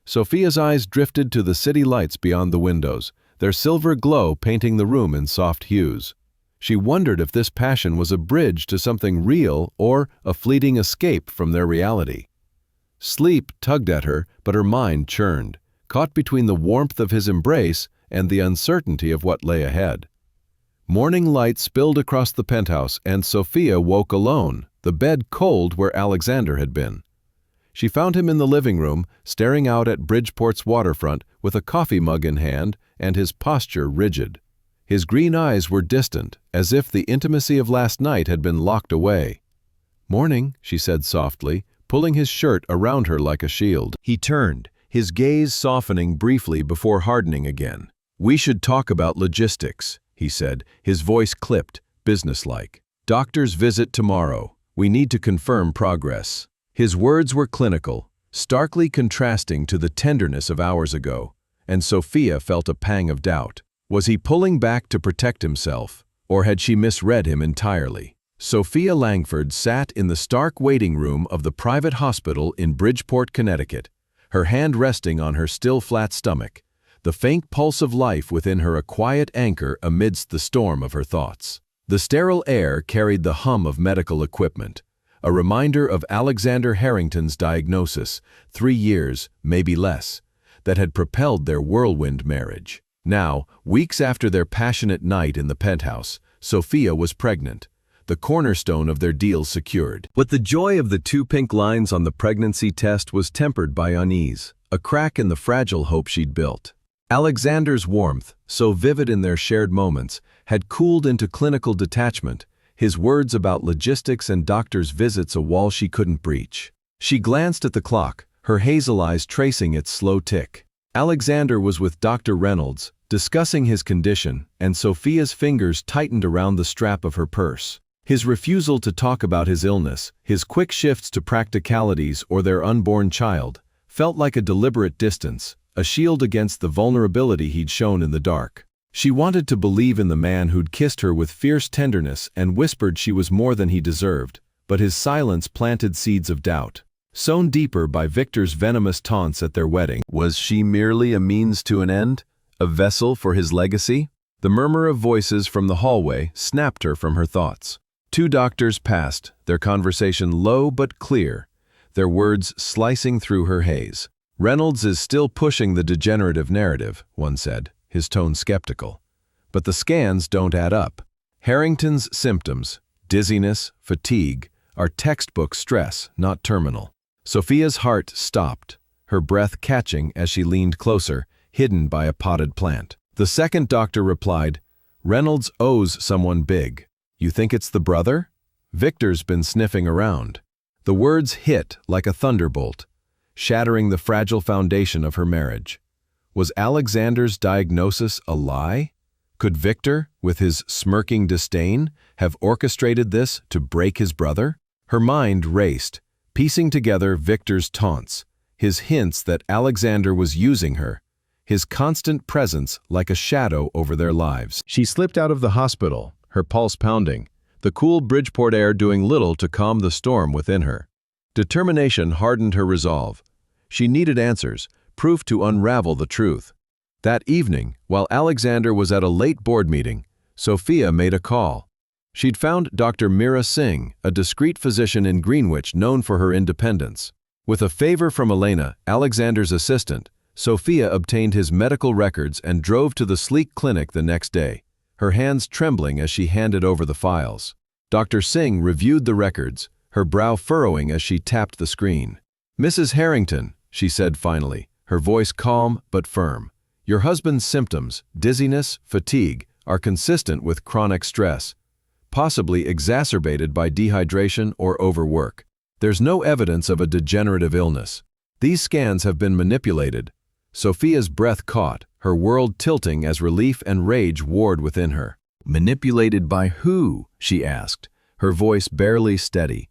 Sophia's eyes drifted to the city lights beyond the windows, their silver glow painting the room in soft hues. She wondered if this passion was a bridge to something real or a fleeting escape from their reality. Sleep tugged at her, but her mind churned, caught between the warmth of his embrace and the uncertainty of what lay ahead. Morning light spilled across the penthouse, and Sophia woke alone, the bed cold where Alexander had been. She found him in the living room, staring out at Bridgeport's waterfront with a coffee mug in hand and his posture rigid. His green eyes were distant, as if the intimacy of last night had been locked away. "Morning," she said softly, pulling his shirt around her like a shield. He turned, his gaze softening briefly before hardening again. "We should talk about logistics," he said, his voice clipped, businesslike. "Doctor's visit tomorrow. We need to confirm progress." His words were clinical, starkly contrasting to the tenderness of hours ago, and Sophia felt a pang of doubt. Was he pulling back to protect himself, or had she misread him entirely? Sophia Langford sat in the stark waiting room of the private hospital in Bridgeport, Connecticut, her hand resting on her still flat stomach, the faint pulse of life within her a quiet anchor amidst the storm of her thoughts. The sterile air carried the hum of medical equipment, a reminder of Alexander Harrington's diagnosis, 3 years, maybe less, that had propelled their whirlwind marriage. Now, weeks after their passionate night in the penthouse, Sophia was pregnant, the cornerstone of their deal secured. But the joy of the 2 pink lines on the pregnancy test was tempered by unease, a crack in the fragile hope she'd built. Alexander's warmth, so vivid in their shared moments, had cooled into clinical detachment, his words about logistics and doctor's visits a wall she couldn't breach. She glanced at the clock, her hazel eyes tracing its slow tick. Alexander was with Dr. Reynolds, discussing his condition, and Sophia's fingers tightened around the strap of her purse. His refusal to talk about his illness, his quick shifts to practicalities or their unborn child, felt like a deliberate distance, a shield against the vulnerability he'd shown in the dark. She wanted to believe in the man who'd kissed her with fierce tenderness and whispered she was more than he deserved, but his silence planted seeds of doubt. Sown deeper by Victor's venomous taunts at their wedding, was she merely a means to an end? A vessel for his legacy? The murmur of voices from the hallway snapped her from her thoughts. 2 doctors passed, their conversation low but clear, their words slicing through her haze. "Reynolds is still pushing the degenerative narrative," one said, his tone skeptical. "But the scans don't add up. Harrington's symptoms, dizziness, fatigue, are textbook stress, not terminal." Sophia's heart stopped, her breath catching as she leaned closer, hidden by a potted plant. The second doctor replied, "Reynolds owes someone big. You think it's the brother? Victor's been sniffing around." The words hit like a thunderbolt, shattering the fragile foundation of her marriage. Was Alexander's diagnosis a lie? Could Victor, with his smirking disdain, have orchestrated this to break his brother? Her mind raced, piecing together Victor's taunts, his hints that Alexander was using her, his constant presence like a shadow over their lives. She slipped out of the hospital, her pulse pounding, the cool Bridgeport air doing little to calm the storm within her. Determination hardened her resolve. She needed answers, proof to unravel the truth. That evening, while Alexander was at a late board meeting, Sophia made a call. She'd found Dr. Meera Singh, a discreet physician in Greenwich known for her independence. With a favor from Elena, Alexander's assistant, Sophia obtained his medical records and drove to the sleek clinic the next day, her hands trembling as she handed over the files. Dr. Singh reviewed the records, her brow furrowing as she tapped the screen. "Mrs. Harrington," she said finally, her voice calm but firm, "your husband's symptoms, dizziness, fatigue, are consistent with chronic stress, possibly exacerbated by dehydration or overwork. There's no evidence of a degenerative illness. These scans have been manipulated." Sophia's breath caught, her world tilting as relief and rage warred within her. "Manipulated by who?" she asked, her voice barely steady.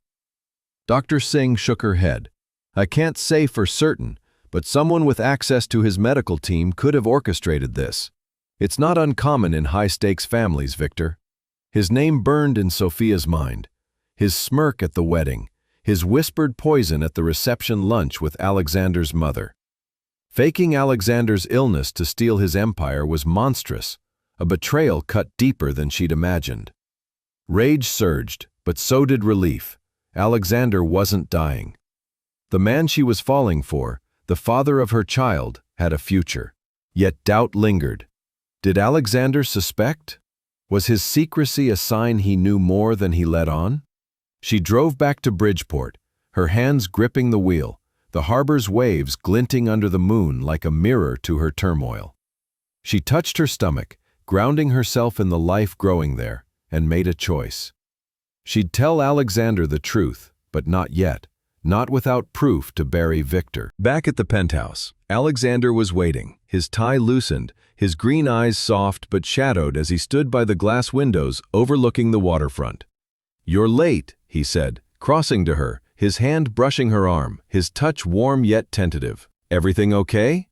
Dr. Singh shook her head. "I can't say for certain, but someone with access to his medical team could have orchestrated this. It's not uncommon in high-stakes families, Victor." His name burned in Sophia's mind. His smirk at the wedding, his whispered poison at the reception lunch with Alexander's mother. Faking Alexander's illness to steal his empire was monstrous, a betrayal cut deeper than she'd imagined. Rage surged, but so did relief. Alexander wasn't dying. The man she was falling for, the father of her child, had a future. Yet doubt lingered. Did Alexander suspect? Was his secrecy a sign he knew more than he let on? She drove back to Bridgeport, her hands gripping the wheel, the harbor's waves glinting under the moon like a mirror to her turmoil. She touched her stomach, grounding herself in the life growing there, and made a choice. She'd tell Alexander the truth, but not yet, not without proof to bury Victor. Back at the penthouse, Alexander was waiting, his tie loosened, his green eyes soft but shadowed as he stood by the glass windows overlooking the waterfront. "You're late," he said, crossing to her, his hand brushing her arm, his touch warm yet tentative. "Everything okay?"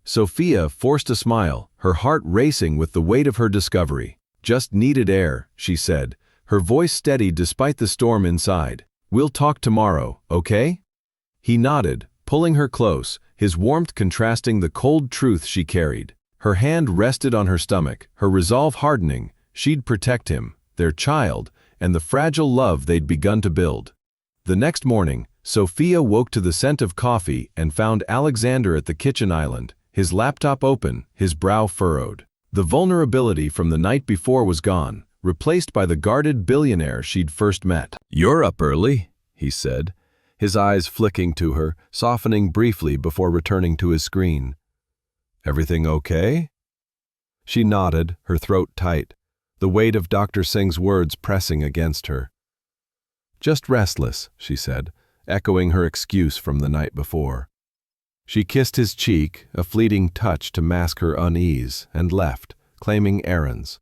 Sophia forced a smile, her heart racing with the weight of her discovery. "Just needed air," she said, her voice steady despite the storm inside. "We'll talk tomorrow, okay?" He nodded, pulling her close, his warmth contrasting the cold truth she carried. Her hand rested on her stomach, her resolve hardening. She'd protect him, their child, and the fragile love they'd begun to build. The next morning, Sophia woke to the scent of coffee and found Alexander at the kitchen island, his laptop open, his brow furrowed. The vulnerability from the night before was gone, replaced by the guarded billionaire she'd first met. "You're up early," he said, his eyes flicking to her, softening briefly before returning to his screen. "Everything okay?" She nodded, her throat tight, the weight of Dr. Singh's words pressing against her. "Just restless," she said, echoing her excuse from the night before. She kissed his cheek, a fleeting touch to mask her unease, and left, claiming errands.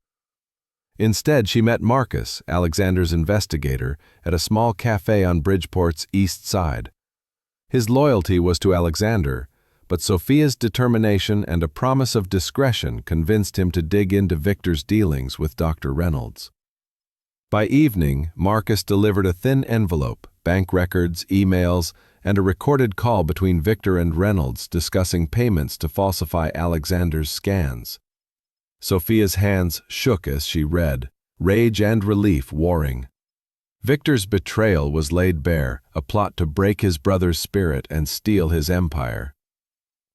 Instead, she met Marcus, Alexander's investigator, at a small cafe on Bridgeport's east side. His loyalty was to Alexander, but Sophia's determination and a promise of discretion convinced him to dig into Victor's dealings with Dr. Reynolds. By evening, Marcus delivered a thin envelope, bank records, emails, and a recorded call between Victor and Reynolds discussing payments to falsify Alexander's scans. Sophia's hands shook as she read, rage and relief warring. Victor's betrayal was laid bare, a plot to break his brother's spirit and steal his empire.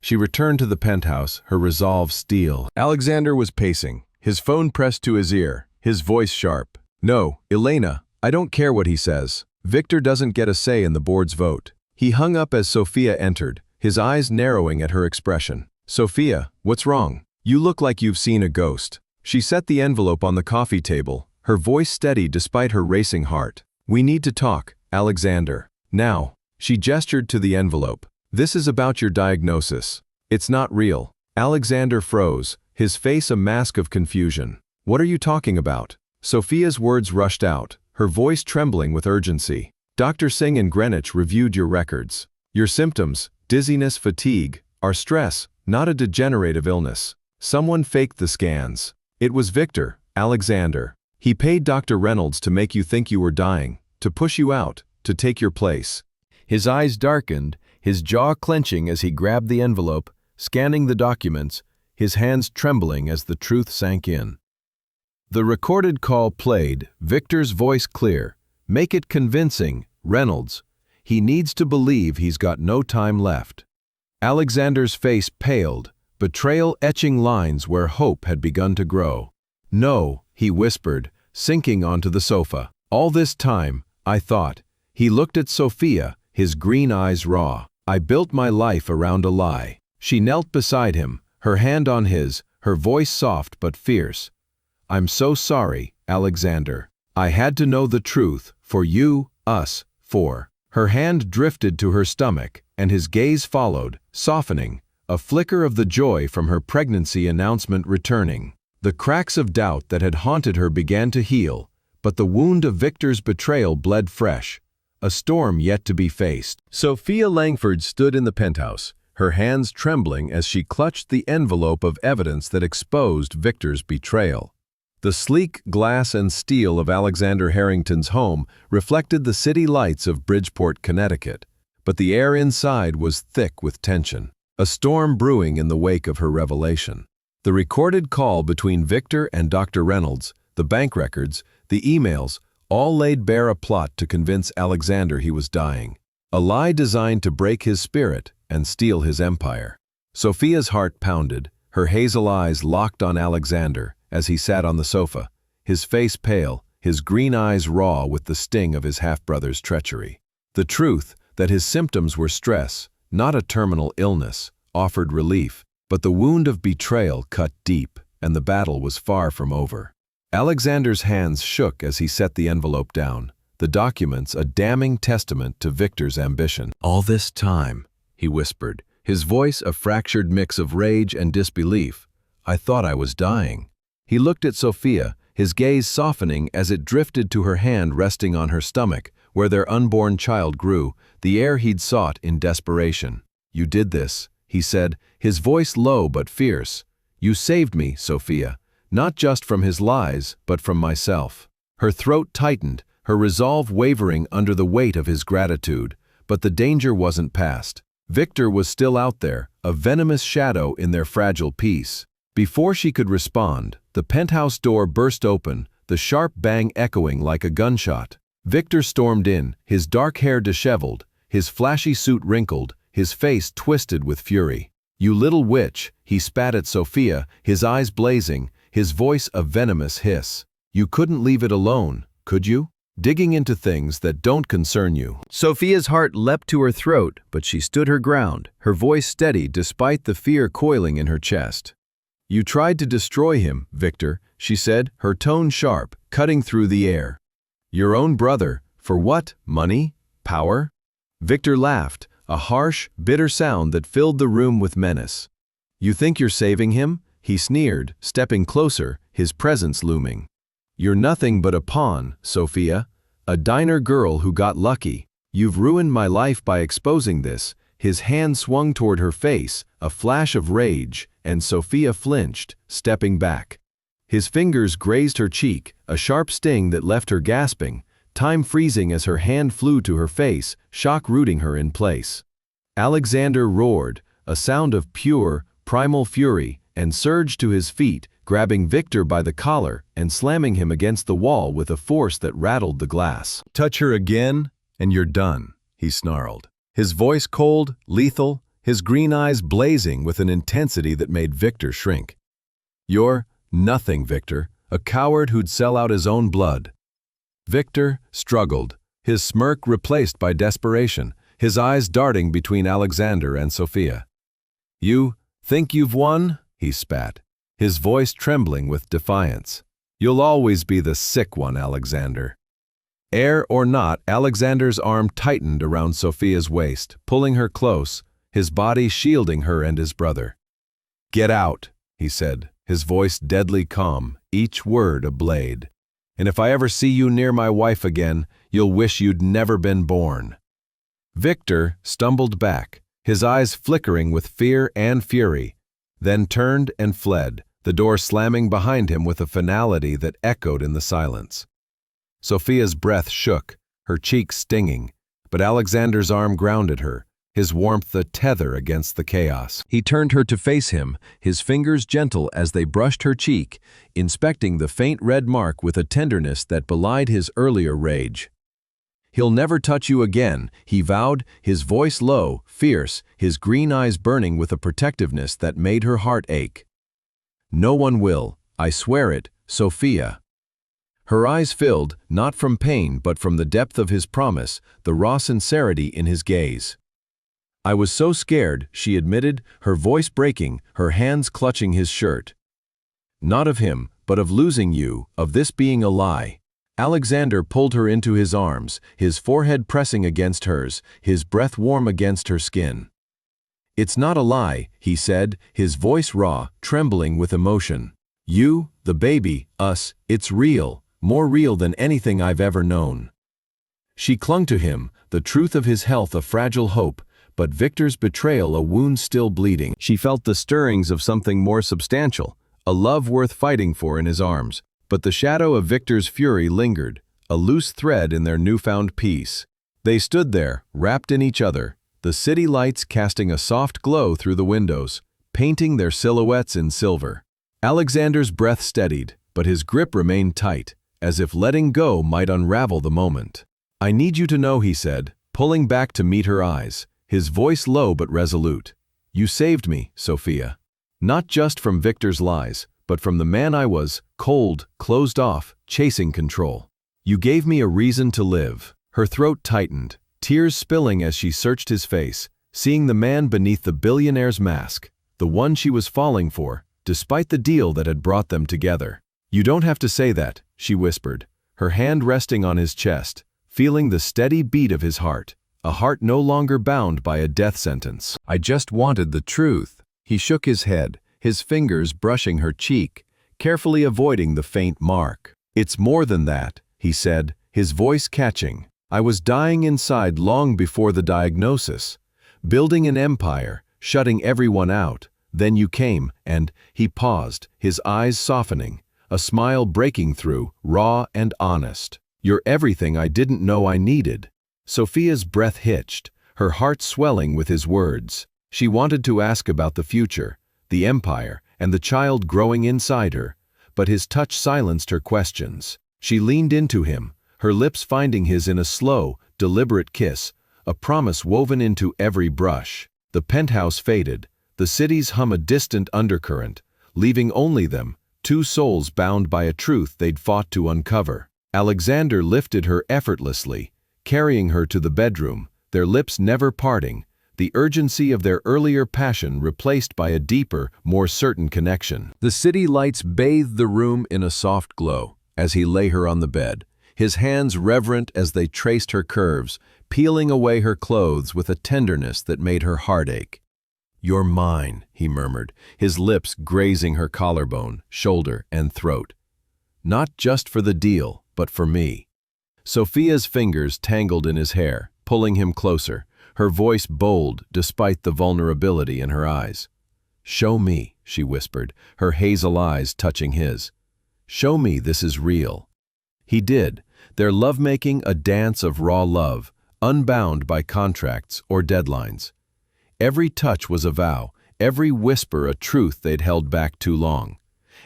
She returned to the penthouse, her resolve steel. Alexander was pacing, his phone pressed to his ear, his voice sharp. "No, Elena, I don't care what he says. Victor doesn't get a say in the board's vote." He hung up as Sophia entered, his eyes narrowing at her expression. "Sophia, what's wrong? You look like you've seen a ghost." She set the envelope on the coffee table, her voice steady despite her racing heart. "We need to talk, Alexander. Now." She gestured to the envelope. "This is about your diagnosis. It's not real." Alexander froze, his face a mask of confusion. "What are you talking about?" Sophia's words rushed out, her voice trembling with urgency. "Dr. Singh in Greenwich reviewed your records. Your symptoms, Dizziness, fatigue, are stress, not a degenerative illness. Someone faked the scans. It was Victor, Alexander. He paid Dr. Reynolds to make you think you were dying, to push you out, to take your place. His eyes darkened, his jaw clenching as he grabbed the envelope, scanning the documents, his hands trembling as the truth sank in. The recorded call played, Victor's voice clear. Make it convincing, Reynolds. He needs to believe he's got no time left. Alexander's face paled, betrayal etching lines where hope had begun to grow. No, he whispered, sinking onto the sofa. All this time, I thought. He looked at Sophia, his green eyes raw. I built my life around a lie. She knelt beside him, her hand on his, her voice soft but fierce. I'm so sorry, Alexander. I had to know the truth, for you, us, for. Her hand drifted to her stomach, and his gaze followed, softening, a flicker of the joy from her pregnancy announcement returning. The cracks of doubt that had haunted her began to heal, but the wound of Victor's betrayal bled fresh, a storm yet to be faced. Sophia Langford stood in the penthouse, her hands trembling as she clutched the envelope of evidence that exposed Victor's betrayal. The sleek glass and steel of Alexander Harrington's home reflected the city lights of Bridgeport, Connecticut, but the air inside was thick with tension, a storm brewing in the wake of her revelation. The recorded call between Victor and Dr. Reynolds, the bank records, the emails, all laid bare a plot to convince Alexander he was dying, a lie designed to break his spirit and steal his empire. Sophia's heart pounded, her hazel eyes locked on Alexander as he sat on the sofa, his face pale, his green eyes raw with the sting of his half-brother's treachery. The truth, that his symptoms were stress, not a terminal illness, offered relief, but the wound of betrayal cut deep, and the battle was far from over. Alexander's hands shook as he set the envelope down, the documents a damning testament to Victor's ambition. All this time, he whispered, his voice a fractured mix of rage and disbelief, I thought I was dying. He looked at Sophia, his gaze softening as it drifted to her hand resting on her stomach, where their unborn child grew, the heir he'd sought in desperation. You did this, he said, his voice low but fierce. You saved me, Sophia, not just from his lies, but from myself. Her throat tightened, her resolve wavering under the weight of his gratitude, but the danger wasn't past. Victor was still out there, a venomous shadow in their fragile peace. Before she could respond, the penthouse door burst open, the sharp bang echoing like a gunshot. Victor stormed in, his dark hair disheveled, his flashy suit wrinkled, his face twisted with fury. You little witch, he spat at Sophia, his eyes blazing, his voice a venomous hiss. You couldn't leave it alone, could you? Digging into things that don't concern you. Sophia's heart leapt to her throat, but she stood her ground, her voice steady despite the fear coiling in her chest. You tried to destroy him, Victor, she said, her tone sharp, cutting through the air. Your own brother, for what? Money? Power? Victor laughed, a harsh, bitter sound that filled the room with menace. You think you're saving him? He sneered, stepping closer, his presence looming. You're nothing but a pawn, Sophia, a diner girl who got lucky. You've ruined my life by exposing this. His hand swung toward her face, a flash of rage, and Sophia flinched, stepping back. His fingers grazed her cheek, a sharp sting that left her gasping, time freezing as her hand flew to her face, shock rooting her in place. Alexander roared, a sound of pure, primal fury, and surged to his feet, grabbing Victor by the collar and slamming him against the wall with a force that rattled the glass. Touch her again, and you're done, he snarled. His voice cold, lethal, his green eyes blazing with an intensity that made Victor shrink. You're nothing, Victor, a coward who'd sell out his own blood. Victor struggled, his smirk replaced by desperation, his eyes darting between Alexander and Sophia. You think you've won? He spat, his voice trembling with defiance. You'll always be the sick one, Alexander. Heir or not, Alexander's arm tightened around Sophia's waist, pulling her close, his body shielding her and his brother. Get out, he said, his voice deadly calm, each word a blade. And if I ever see you near my wife again, you'll wish you'd never been born. Victor stumbled back, his eyes flickering with fear and fury, then turned and fled, the door slamming behind him with a finality that echoed in the silence. Sophia's breath shook, her cheeks stinging, but Alexander's arm grounded her, his warmth a tether against the chaos. He turned her to face him, his fingers gentle as they brushed her cheek, inspecting the faint red mark with a tenderness that belied his earlier rage. "He'll never touch you again," he vowed, his voice low, fierce, his green eyes burning with a protectiveness that made her heart ache. "No one will, I swear it, Sophia." Her eyes filled, not from pain but from the depth of his promise, the raw sincerity in his gaze. "I was so scared," she admitted, her voice breaking, her hands clutching his shirt. "Not of him, but of losing you, of this being a lie." Alexander pulled her into his arms, his forehead pressing against hers, his breath warm against her skin. "It's not a lie," he said, his voice raw, trembling with emotion. "You, the baby, us, it's real, more real than anything I've ever known." She clung to him, the truth of his health a fragile hope, but Victor's betrayal a wound still bleeding. She felt the stirrings of something more substantial, a love worth fighting for in his arms, but the shadow of Victor's fury lingered, a loose thread in their newfound peace. They stood there, wrapped in each other, the city lights casting a soft glow through the windows, painting their silhouettes in silver. Alexander's breath steadied, but his grip remained tight, as if letting go might unravel the moment. "I need you to know," he said, pulling back to meet her eyes, his voice low but resolute. "You saved me, Sophia. Not just from Victor's lies, but from the man I was, cold, closed off, chasing control. You gave me a reason to live." Her throat tightened, tears spilling as she searched his face, seeing the man beneath the billionaire's mask, the one she was falling for, despite the deal that had brought them together. "You don't have to say that," she whispered, her hand resting on his chest, feeling the steady beat of his heart, a heart no longer bound by a death sentence. "I just wanted the truth." He shook his head, his fingers brushing her cheek, carefully avoiding the faint mark. "It's more than that," he said, his voice catching. "I was dying inside long before the diagnosis, building an empire, shutting everyone out. Then you came, and..." He paused, his eyes softening, a smile breaking through, raw and honest. "You're everything I didn't know I needed." Sophia's breath hitched, her heart swelling with his words. She wanted to ask about the future, the empire, and the child growing inside her, but his touch silenced her questions. She leaned into him, her lips finding his in a slow, deliberate kiss, a promise woven into every brush. The penthouse faded, the cities hum a distant undercurrent, leaving only them, two souls bound by a truth they'd fought to uncover. Alexander lifted her effortlessly, carrying her to the bedroom, their lips never parting, the urgency of their earlier passion replaced by a deeper, more certain connection. The city lights bathed the room in a soft glow, as he lay her on the bed, his hands reverent as they traced her curves, peeling away her clothes with a tenderness that made her heart ache. "You're mine," he murmured, his lips grazing her collarbone, shoulder, and throat. "Not just for the deal, but for me." Sophia's fingers tangled in his hair, pulling him closer, her voice bold despite the vulnerability in her eyes. "Show me," she whispered, her hazel eyes touching his. "Show me this is real." He did, their lovemaking a dance of raw love, unbound by contracts or deadlines. Every touch was a vow, every whisper a truth they'd held back too long.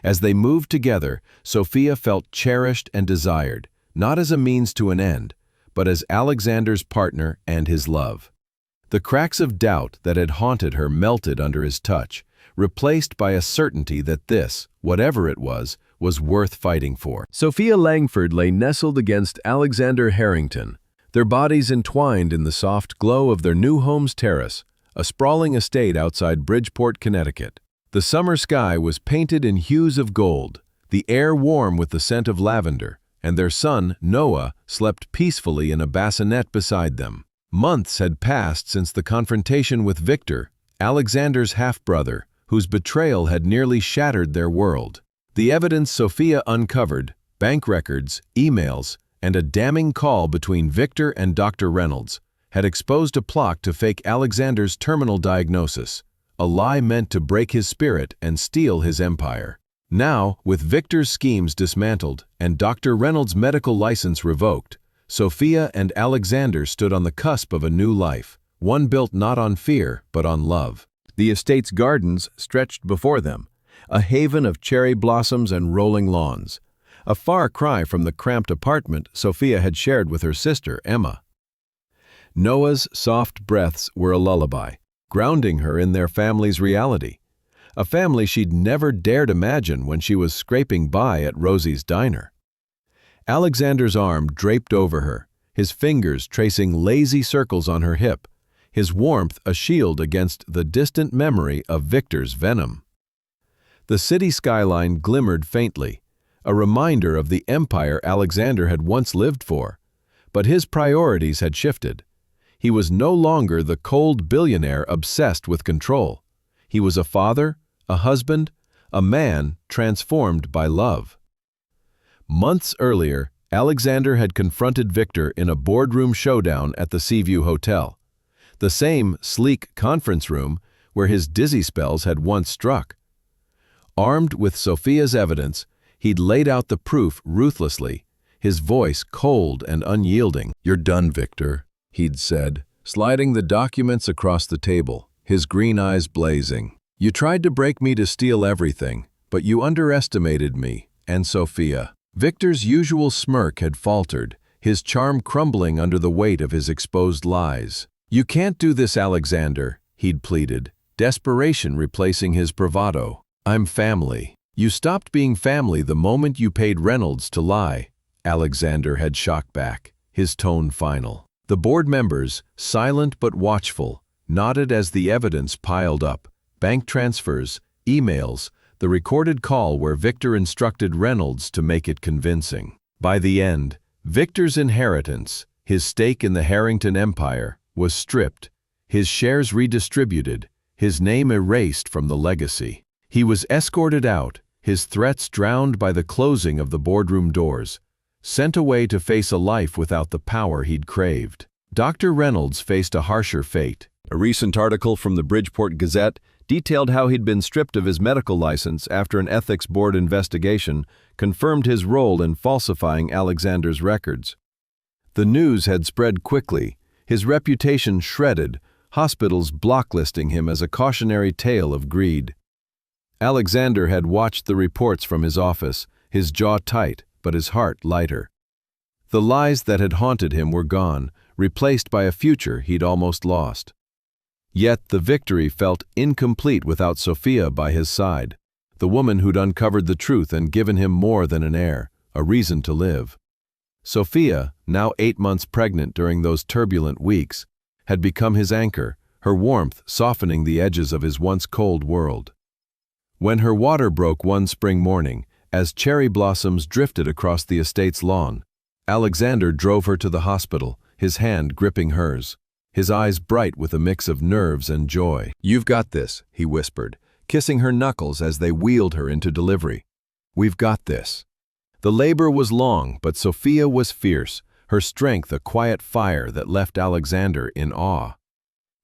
As they moved together, Sophia felt cherished and desired, not as a means to an end, but as Alexander's partner and his love. The cracks of doubt that had haunted her melted under his touch, replaced by a certainty that this, whatever it was worth fighting for. Sophia Langford lay nestled against Alexander Harrington, their bodies entwined in the soft glow of their new home's terrace, a sprawling estate outside Bridgeport, Connecticut. The summer sky was painted in hues of gold, the air warm with the scent of lavender, and their son, Noah, slept peacefully in a bassinet beside them. Months had passed since the confrontation with Victor, Alexander's half-brother, whose betrayal had nearly shattered their world. The evidence Sophia uncovered, bank records, emails, and a damning call between Victor and Dr. Reynolds, had exposed a plot to fake Alexander's terminal diagnosis, a lie meant to break his spirit and steal his empire. Now, with Victor's schemes dismantled and Dr. Reynolds' medical license revoked, Sophia and Alexander stood on the cusp of a new life, one built not on fear but on love. The estate's gardens stretched before them, a haven of cherry blossoms and rolling lawns, a far cry from the cramped apartment Sophia had shared with her sister, Emma. Noah's soft breaths were a lullaby, grounding her in their family's reality, a family she'd never dared imagine when she was scraping by at Rosie's diner. Alexander's arm draped over her, his fingers tracing lazy circles on her hip, his warmth a shield against the distant memory of Victor's venom. The city skyline glimmered faintly, a reminder of the empire Alexander had once lived for. But his priorities had shifted. He was no longer the cold billionaire obsessed with control. He was a father, a husband, a man transformed by love. Months earlier, Alexander had confronted Victor in a boardroom showdown at the Seaview Hotel, the same sleek conference room where his dizzy spells had once struck. Armed with Sophia's evidence, he'd laid out the proof ruthlessly, his voice cold and unyielding. "You're done, Victor," he'd said, sliding the documents across the table, his green eyes blazing. "You tried to break me to steal everything, but you underestimated me and Sophia." Victor's usual smirk had faltered, his charm crumbling under the weight of his exposed lies. "You can't do this, Alexander," he'd pleaded, desperation replacing his bravado. "I'm family." "You stopped being family the moment you paid Reynolds to lie," Alexander had shocked back, his tone final. The board members, silent but watchful, nodded as the evidence piled up. Bank transfers, emails, the recorded call where Victor instructed Reynolds to make it convincing. By the end, Victor's inheritance, his stake in the Harrington Empire, was stripped, his shares redistributed, his name erased from the legacy. He was escorted out, his threats drowned by the closing of the boardroom doors, sent away to face a life without the power he'd craved. Dr. Reynolds faced a harsher fate. A recent article from the Bridgeport Gazette detailed how he'd been stripped of his medical license after an ethics board investigation confirmed his role in falsifying Alexander's records. The news had spread quickly, his reputation shredded, hospitals blacklisting him as a cautionary tale of greed. Alexander had watched the reports from his office, his jaw tight, but his heart lighter. The lies that had haunted him were gone, replaced by a future he'd almost lost. Yet the victory felt incomplete without Sophia by his side, the woman who'd uncovered the truth and given him more than an heir, a reason to live. Sophia, now 8 months pregnant during those turbulent weeks, had become his anchor, her warmth softening the edges of his once cold world. When her water broke one spring morning, as cherry blossoms drifted across the estate's lawn, Alexander drove her to the hospital, his hand gripping hers, his eyes bright with a mix of nerves and joy. "You've got this," he whispered, kissing her knuckles as they wheeled her into delivery. "We've got this." The labor was long, but Sophia was fierce, her strength a quiet fire that left Alexander in awe.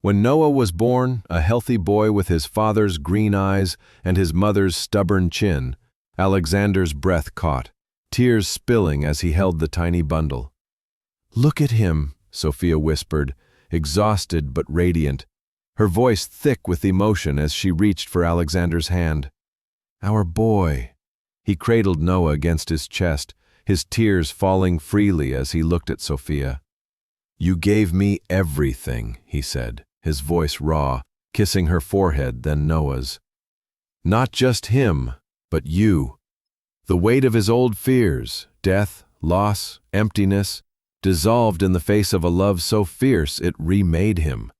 When Noah was born, a healthy boy with his father's green eyes and his mother's stubborn chin, Alexander's breath caught, tears spilling as he held the tiny bundle. "Look at him," Sophia whispered, exhausted but radiant, her voice thick with emotion as she reached for Alexander's hand. "Our boy." He cradled Noah against his chest, his tears falling freely as he looked at Sophia. "You gave me everything," he said, his voice raw, kissing her forehead, then Noah's. "Not just him, but you." The weight of his old fears, death, loss, emptiness, dissolved in the face of a love so fierce it remade him.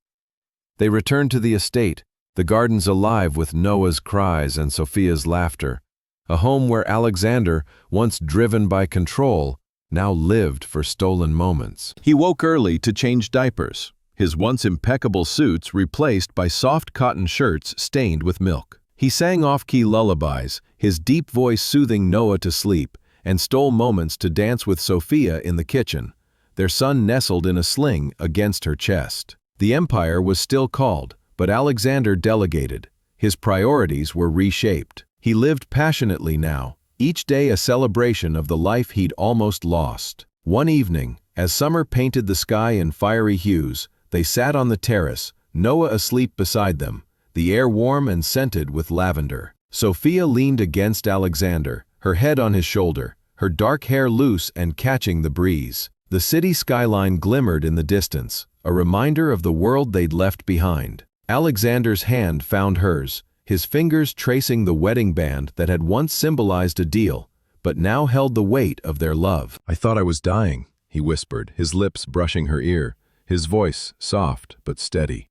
They returned to the estate, the gardens alive with Noah's cries and Sophia's laughter, a home where Alexander, once driven by control, now lived for stolen moments. He woke early to change diapers, his once impeccable suits replaced by soft cotton shirts stained with milk. He sang off-key lullabies, his deep voice soothing Noah to sleep, and stole moments to dance with Sophia in the kitchen, their son nestled in a sling against her chest. The empire was still called, but Alexander delegated. His priorities were reshaped. He lived passionately now, each day a celebration of the life he'd almost lost. One evening, as summer painted the sky in fiery hues, they sat on the terrace, Noah asleep beside them, the air warm and scented with lavender. Sophia leaned against Alexander, her head on his shoulder, her dark hair loose and catching the breeze. The city skyline glimmered in the distance, a reminder of the world they'd left behind. Alexander's hand found hers, his fingers tracing the wedding band that had once symbolized a deal, but now held the weight of their love. "I thought I was dying," he whispered, his lips brushing her ear, his voice soft but steady.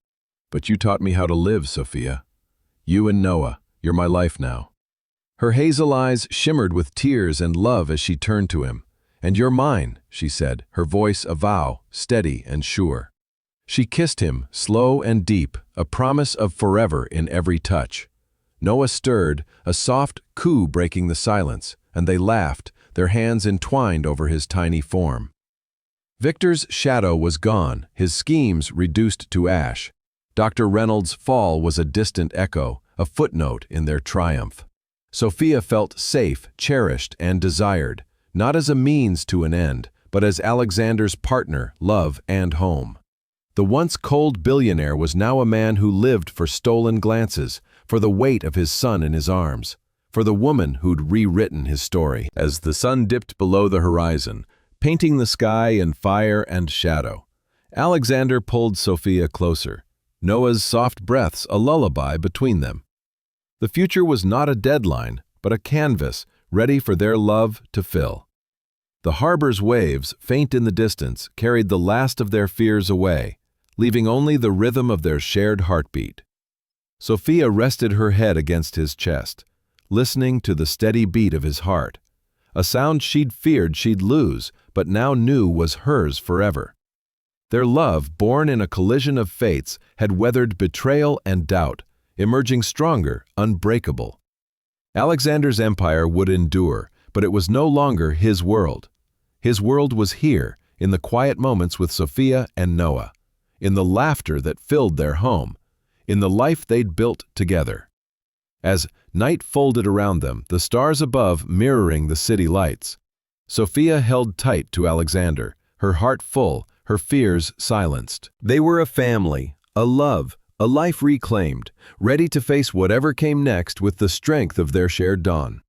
"But you taught me how to live, Sophia. You and Noah, you're my life now." Her hazel eyes shimmered with tears and love as she turned to him. "And you're mine," she said, her voice a vow, steady and sure. She kissed him, slow and deep, a promise of forever in every touch. Noah stirred, a soft coo breaking the silence, and they laughed, their hands entwined over his tiny form. Victor's shadow was gone, his schemes reduced to ash. Dr. Reynolds' fall was a distant echo, a footnote in their triumph. Sophia felt safe, cherished, and desired, not as a means to an end, but as Alexander's partner, love, and home. The once cold billionaire was now a man who lived for stolen glances, for the weight of his son in his arms, for the woman who'd rewritten his story. As the sun dipped below the horizon, painting the sky in fire and shadow, Alexander pulled Sophia closer, Noah's soft breaths a lullaby between them. The future was not a deadline, but a canvas ready for their love to fill. The harbor's waves, faint in the distance, carried the last of their fears away, leaving only the rhythm of their shared heartbeat. Sophia rested her head against his chest, listening to the steady beat of his heart, a sound she'd feared she'd lose, but now knew was hers forever. Their love, born in a collision of fates, had weathered betrayal and doubt, emerging stronger, unbreakable. Alexander's empire would endure, but it was no longer his world. His world was here, in the quiet moments with Sophia and Noah, in the laughter that filled their home, in the life they'd built together. As night folded around them, the stars above mirroring the city lights, Sophia held tight to Alexander, her heart full, her fears silenced. They were a family, a love, a life reclaimed, ready to face whatever came next with the strength of their shared dawn.